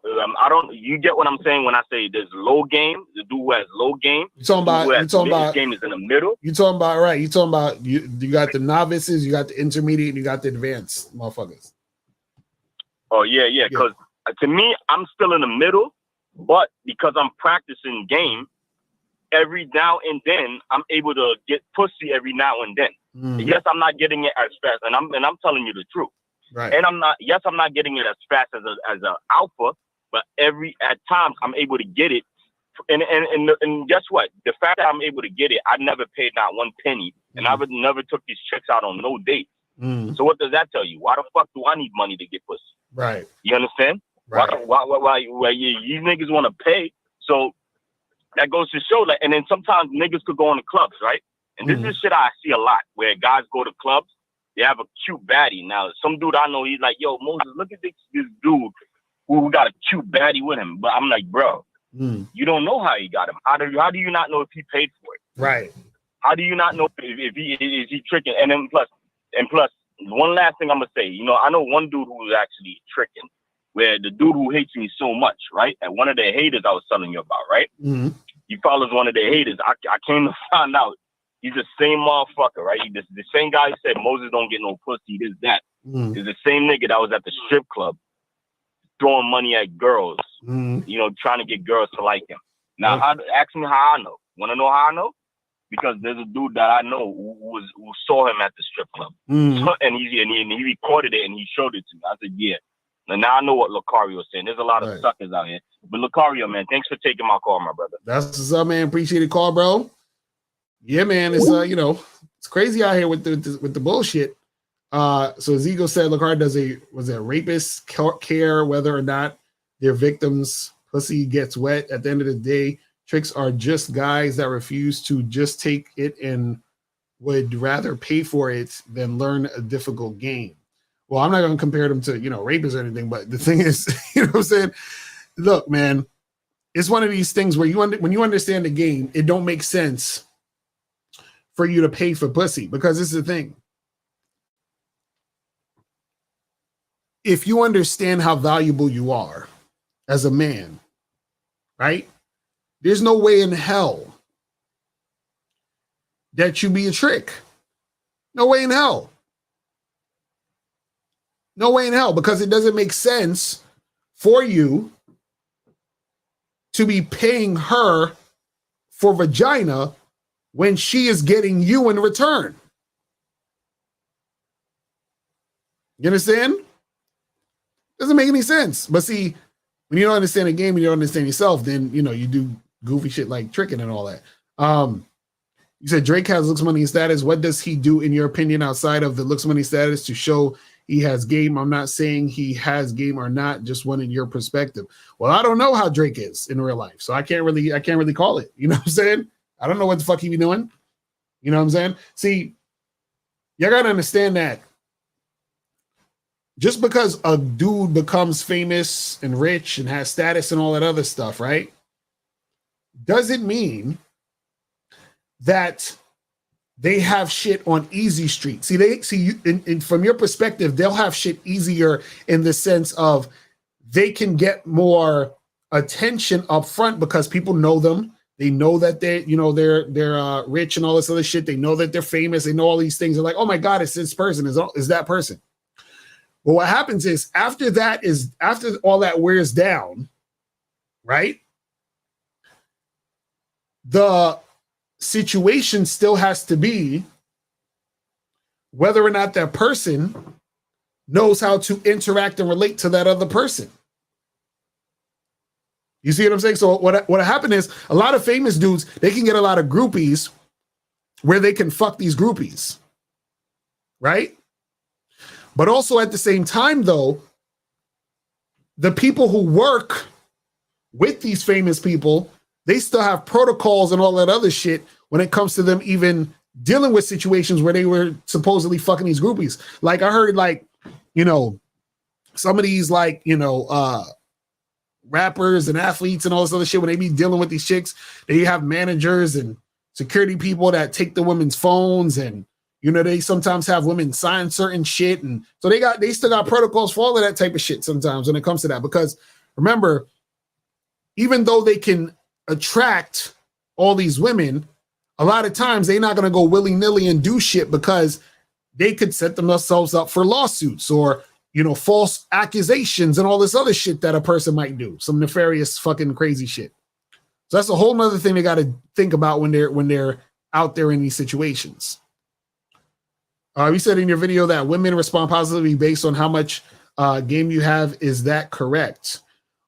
you get what I'm saying when I say there's low game, the dude who has low game. You talking about game is in the middle. You talking about right? You talking about you got the novices, you got the intermediate, and you got the advanced motherfuckers. Oh yeah. Because to me, I'm still in the middle, but because I'm practicing game, every now and then I'm able to get pussy every now and then. Yes, I'm not getting it as fast, and I'm telling you the truth. Right. And I'm not getting it as fast as a alpha, but at times I'm able to get it. And guess what? The fact that I'm able to get it, I never paid not one penny, and I never took these chicks out on no date. So what does that tell you? Why the fuck do I need money to get pussy? Right. You understand? Right. Why these niggas want to pay? So that goes to show that. And then sometimes niggas could go in the clubs, right? And this is shit I see a lot, where guys go to clubs. They have a cute baddie. Now, some dude I know, he's like, yo, Moses, look at this dude who got a cute baddie with him. But I'm like, bro, you don't know how he got him. How do you not know if he paid for it? Right. How do you not know if he tricking? And then plus, one last thing I'm gonna say. You know, I know one dude who was actually tricking, where the dude who hates me so much, right? And one of the haters I was telling you about, right? He follows one of the haters. I came to find out. He's the same motherfucker, right? The same guy who said Moses don't get no pussy, this, that. Is the same nigga that was at the strip club throwing money at girls, you know, trying to get girls to like him. Now, ask me how I know. Want to know how I know? Because there's a dude that I know who saw him at the strip club. So, and he recorded it and he showed it to me. I said, yeah. And now I know what Lucario was saying. There's a lot of suckers out here. But Lucario, man, thanks for taking my call, my brother. That's what's up, man. Appreciate the call, bro. Yeah, man, it's you know, it's crazy out here with the bullshit. So Zigo said Lucario does a rapist care whether or not their victims' pussy gets wet. At the end of the day, tricks are just guys that refuse to just take it and would rather pay for it than learn a difficult game. Well, I'm not going to compare them to, you know, rapists or anything, but the thing is, you know what I'm saying? Look, man, it's one of these things where when you understand the game, it don't make sense for you to pay for pussy, because this is the thing. If you understand how valuable you are as a man, right? There's no way in hell that you be a trick. No way in hell. No way in hell, because it doesn't make sense for you to be paying her for vagina when she is getting you in return. You understand? Doesn't make any sense. But see, when you don't understand the game and you don't understand yourself, then, you know, you do goofy shit like tricking and all that. You said Drake has looks, money, and status. What does he do, in your opinion, outside of the looks, money, status to show he has game? I'm not saying he has game or not, just wanted your perspective. Well, I don't know how Drake is in real life, so I can't really call it. You know what I'm saying? I don't know what the fuck he be doing. You know what I'm saying? See, you gotta understand that just because a dude becomes famous and rich and has status and all that other stuff, right, doesn't mean that they have shit on easy street. See, you, from your perspective, they'll have shit easier in the sense of they can get more attention up front because people know them. They know that they're rich and all this other shit. They know that they're famous. They know all these things. They're like, oh my God, it's this person. Is that person? But what happens is after all that wears down, right? The situation still has to be whether or not that person knows how to interact and relate to that other person. You see what I'm saying? So what happened is a lot of famous dudes, they can get a lot of groupies where they can fuck these groupies, right? But also at the same time, though, the people who work with these famous people, they still have protocols and all that other shit when it comes to them even dealing with situations where they were supposedly fucking these groupies. Like I heard, like, you know, some of these, like, you know, rappers and athletes and all this other shit, when they be dealing with these chicks, they have managers and security people that take the women's phones, and you know, they sometimes have women sign certain shit, and so they still got protocols for all of that type of shit sometimes when it comes to that. Because remember, even though they can attract all these women, a lot of times they're not going to go willy-nilly and do shit, because they could set themselves up for lawsuits or, you know, false accusations and all this other shit that a person might do, some nefarious fucking crazy shit. So that's a whole nother thing they got to think about when they're out there in these situations. You said in your video that women respond positively based on how much game you have. Is that correct?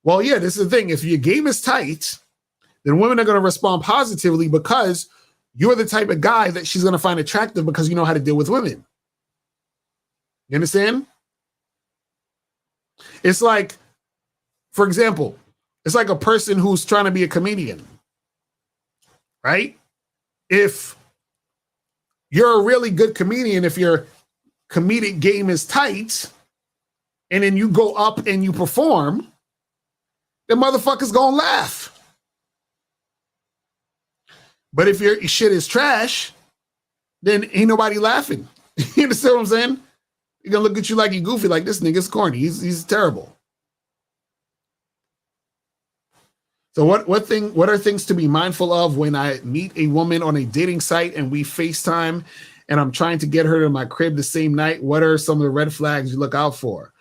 Well, yeah, this is the thing. If your game is tight, then women are going to respond positively because you're the type of guy that she's going to find attractive because you know how to deal with women. You understand? It's like, for example, it's like a person who's trying to be a comedian, right? If you're a really good comedian, if your comedic game is tight, and then you go up and you perform, the motherfucker's gonna laugh. But if your shit is trash, then ain't nobody laughing. You understand what I'm saying? You're gonna look at you like you goofy, like this nigga's corny. He's terrible. So what are things to be mindful of when I meet a woman on a dating site and we FaceTime and I'm trying to get her to my crib the same night? What are some of the red flags you look out for?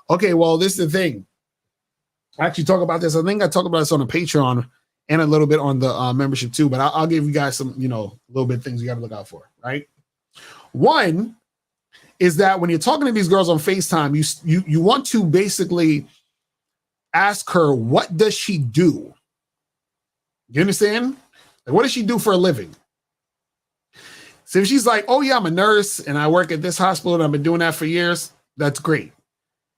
Okay, well, this is the thing. I actually talk about this. I think I talked about this on the Patreon and a little bit on the membership too, but I'll give you guys some, you know, little bit things you got to look out for, right? One is that when you're talking to these girls on FaceTime, you want to basically ask her, what does she do? You understand? Like, what does she do for a living? So if she's like, oh yeah, I'm a nurse and I work at this hospital and I've been doing that for years, that's great.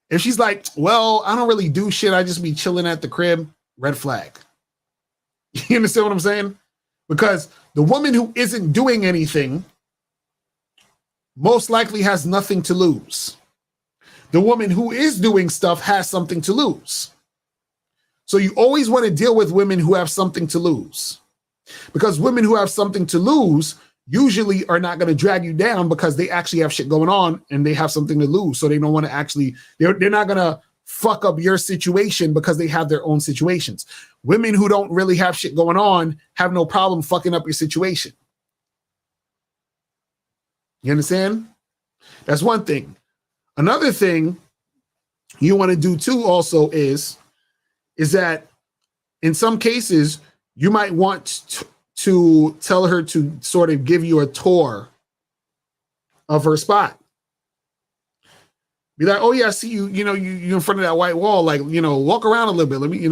If she's like, well, I don't really do shit, I just be chilling at the crib, red flag. You understand what I'm saying? Because the woman who isn't doing anything most likely has nothing to lose. The woman who is doing stuff has something to lose. So you always want to deal with women who have something to lose, because women who have something to lose usually are not going to drag you down because they actually have shit going on and they have something to lose. So they don't want to actually, they're not going to fuck up your situation because they have their own situations. Women who don't really have shit going on have no problem fucking up your situation. You understand? That's one thing. Another thing you want to do too also is that in some cases you might want to tell her to sort of give you a tour of her spot. Be like, oh yeah, I see you, you're in front of that white wall. Like, walk around a little bit. Let me,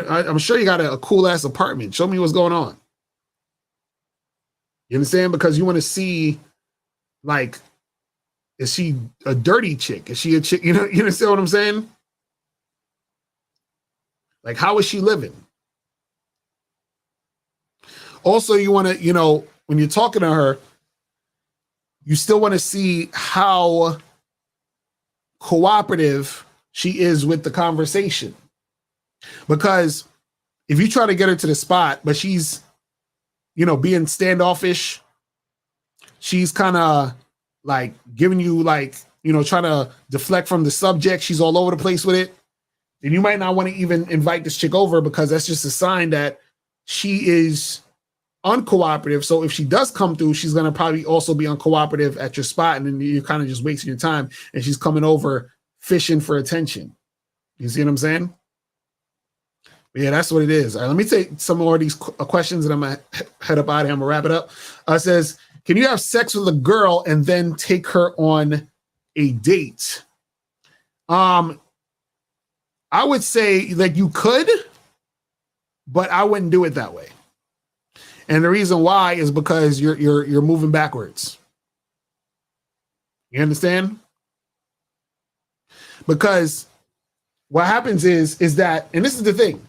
I'm sure you got a cool ass apartment. Show me what's going on. You understand? Because you want to see, like, is she a dirty chick? Is she a chick? You understand what I'm saying? Like, how is she living? Also, you want to, when you're talking to her, you still want to see how cooperative she is with the conversation. Because if you try to get her to the spot, but she's, being standoffish, she's kind of like giving you like, trying to deflect from the subject, she's all over the place with it, then you might not want to even invite this chick over, because that's just a sign that she is uncooperative. So if she does come through, she's going to probably also be uncooperative at your spot, and then you're kind of just wasting your time, and she's coming over fishing for attention. You see what I'm saying? But yeah, that's what it is. All right, let me take some more of these questions, and I'm going to head up out of here. I'm going to wrap it up. It says, can you have sex with a girl and then take her on a date? I would say that you could, but I wouldn't do it that way. And the reason why is because you're moving backwards. You understand? Because what happens is that, and this is the thing.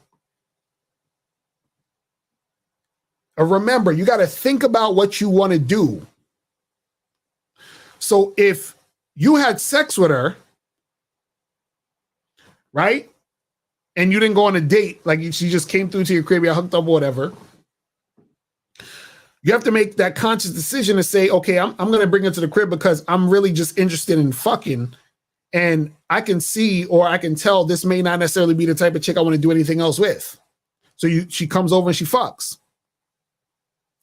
Remember, you got to think about what you want to do. So if you had sex with her, right? And you didn't go on a date, like she just came through to your crib, you hooked up, whatever. You have to make that conscious decision to say, okay, I'm going to bring her to the crib because I'm really just interested in fucking. And I can see, or I can tell this may not necessarily be the type of chick I want to do anything else with. So she comes over and she fucks.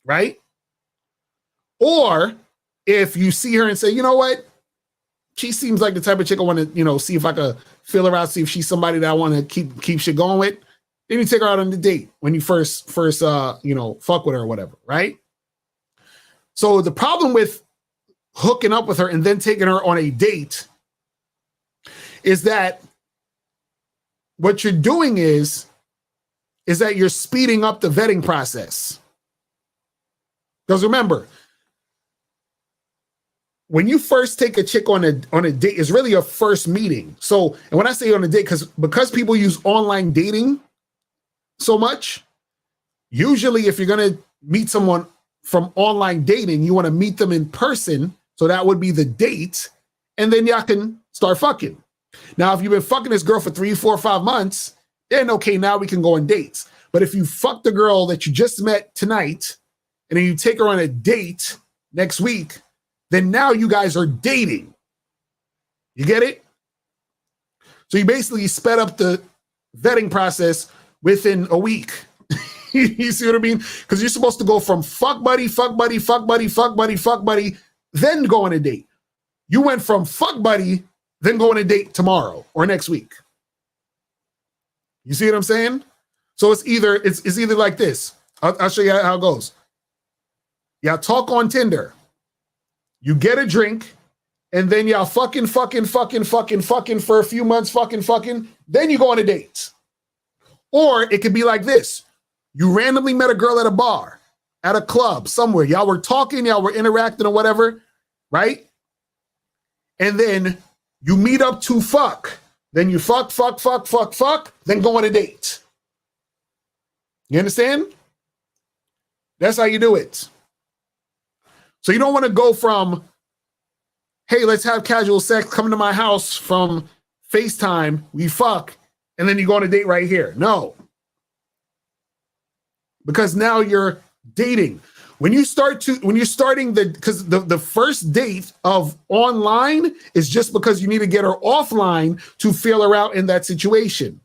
Right? Or if you see her and say, you know what? She seems like the type of chick I want to, see if I could feel her out, see if she's somebody that I want to keep shit going with. Then you take her out on the date when you first fuck with her or whatever, right? So the problem with hooking up with her and then taking her on a date is that what you're doing is that you're speeding up the vetting process. Because remember, when you first take a chick on a date, it's really a first meeting. So, and when I say on a date, because people use online dating so much, usually if you're going to meet someone from online dating, you want to meet them in person. So that would be the date. And then y'all can start fucking. Now, if you've been fucking this girl for 3, 4, 5 months, then okay, now we can go on dates. But if you fuck the girl that you just met tonight, and then you take her on a date next week, then now you guys are dating. You get it? So you basically sped up the vetting process within a week. You see what I mean? Because you're supposed to go from fuck buddy, fuck buddy, fuck buddy, fuck buddy, fuck buddy, then go on a date. You went from fuck buddy, then go on a date tomorrow or next week. You see what I'm saying? So it's either like this. I'll show you how it goes. Y'all talk on Tinder. You get a drink, and then y'all fucking for a few months, fucking. Then you go on a date. Or it could be like this. You randomly met a girl at a bar, at a club, somewhere. Y'all were talking, y'all were interacting or whatever, right? And then you meet up to fuck. Then you fuck, then go on a date. You understand? That's how you do it. So you don't want to go from, hey, let's have casual sex, come to my house from FaceTime, we fuck, and then you go on a date right here. No. Because now you're dating. When you're starting because the first date of online is just because you need to get her offline to feel her out in that situation,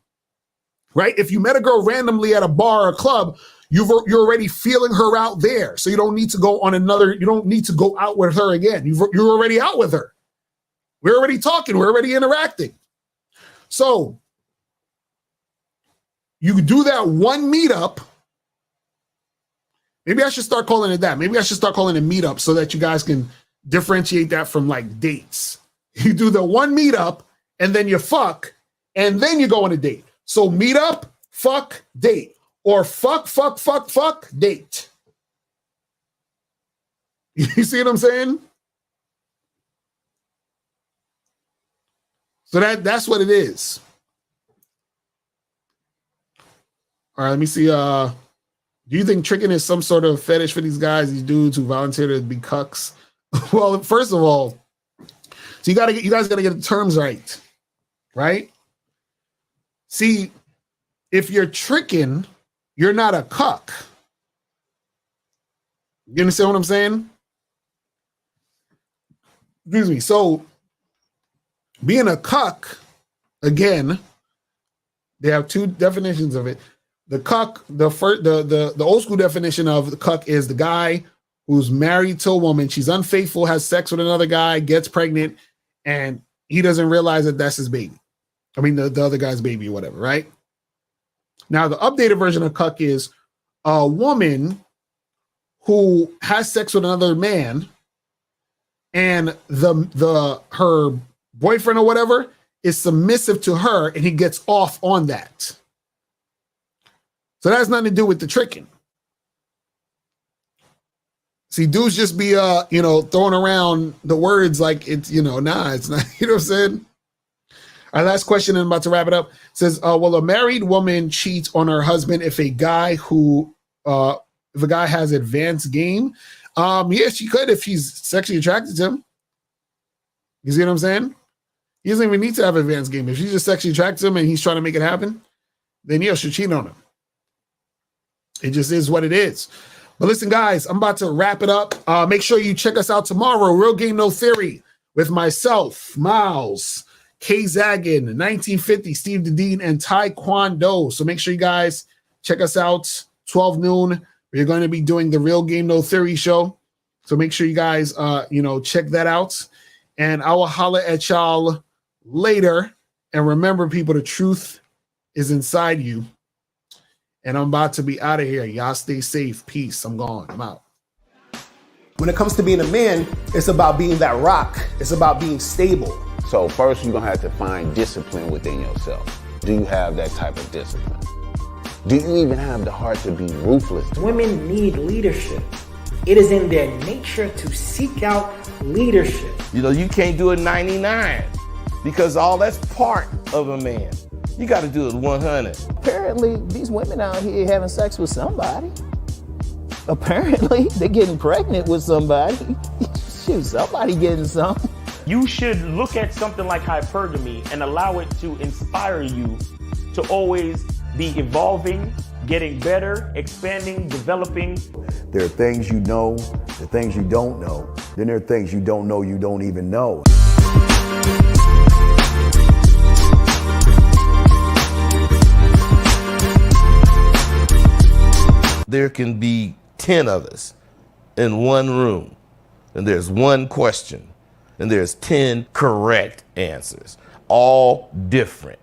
right? If you met a girl randomly at a bar or a club, you're already feeling her out there. So you don't need to go out with her again. You're already out with her. We're already talking. We're already interacting. So you do that one meetup. Maybe I should start calling it that. Maybe I should start calling it meetup so that you guys can differentiate that from like dates. You do the one meetup and then you fuck and then you go on a date. So meetup, fuck, date, or fuck, date. You see what I'm saying? So that's what it is. All right, let me see. Do you think tricking is some sort of fetish for these guys, these dudes who volunteer to be cucks? Well, first of all, so you guys gotta get the terms right, right? See, if you're tricking, you're not a cuck. You understand what I'm saying? Excuse me. So being a cuck, again, they have two definitions of it. The cuck, the old school definition of the cuck is the guy who's married to a woman. She's unfaithful, has sex with another guy, gets pregnant, and he doesn't realize that that's his baby. I mean, the other guy's baby or whatever, right? Now, the updated version of cuck is a woman who has sex with another man, and her boyfriend or whatever is submissive to her, and he gets off on that. So that has nothing to do with the tricking. See, dudes just be throwing around the words like it's it's not, you know what I'm saying? Our last question, and I'm about to wrap it up, says, will a married woman cheat on her husband if a guy has advanced game? Yeah, she could if she's sexually attracted to him. You see what I'm saying? He doesn't even need to have advanced game. If she's just sexually attracted to him and he's trying to make it happen, then yeah, she'll cheat on him. It just is what it is. But listen, guys, I'm about to wrap it up. Make sure you check us out tomorrow. Real Game No Theory with myself, Miles, K Zaggin, 1950, Steve Dedeen, and Taekwondo. So make sure you guys check us out 12 noon. We're going to be doing the Real Game No Theory show. So make sure you guys check that out. And I will holler at y'all later. And remember, people, the truth is inside you. And I'm about to be out of here. Y'all stay safe. Peace. I'm gone. I'm out. When it comes to being a man, it's about being that rock. It's about being stable. So first, you're going to have to find discipline within yourself. Do you have that type of discipline? Do you even have the heart to be ruthless? Women need leadership. It is in their nature to seek out leadership. You can't do it 99 because all that's part of a man. You got to do it 100. Apparently, these women out here having sex with somebody. Apparently, they're getting pregnant with somebody. Shoot, somebody getting some. You should look at something like hypergamy and allow it to inspire you to always be evolving, getting better, expanding, developing. There are things you know, the things you don't know. Then there are things you don't know you don't even know. There can be 10 of us in one room, and there's one question, and there's 10 correct answers, all different.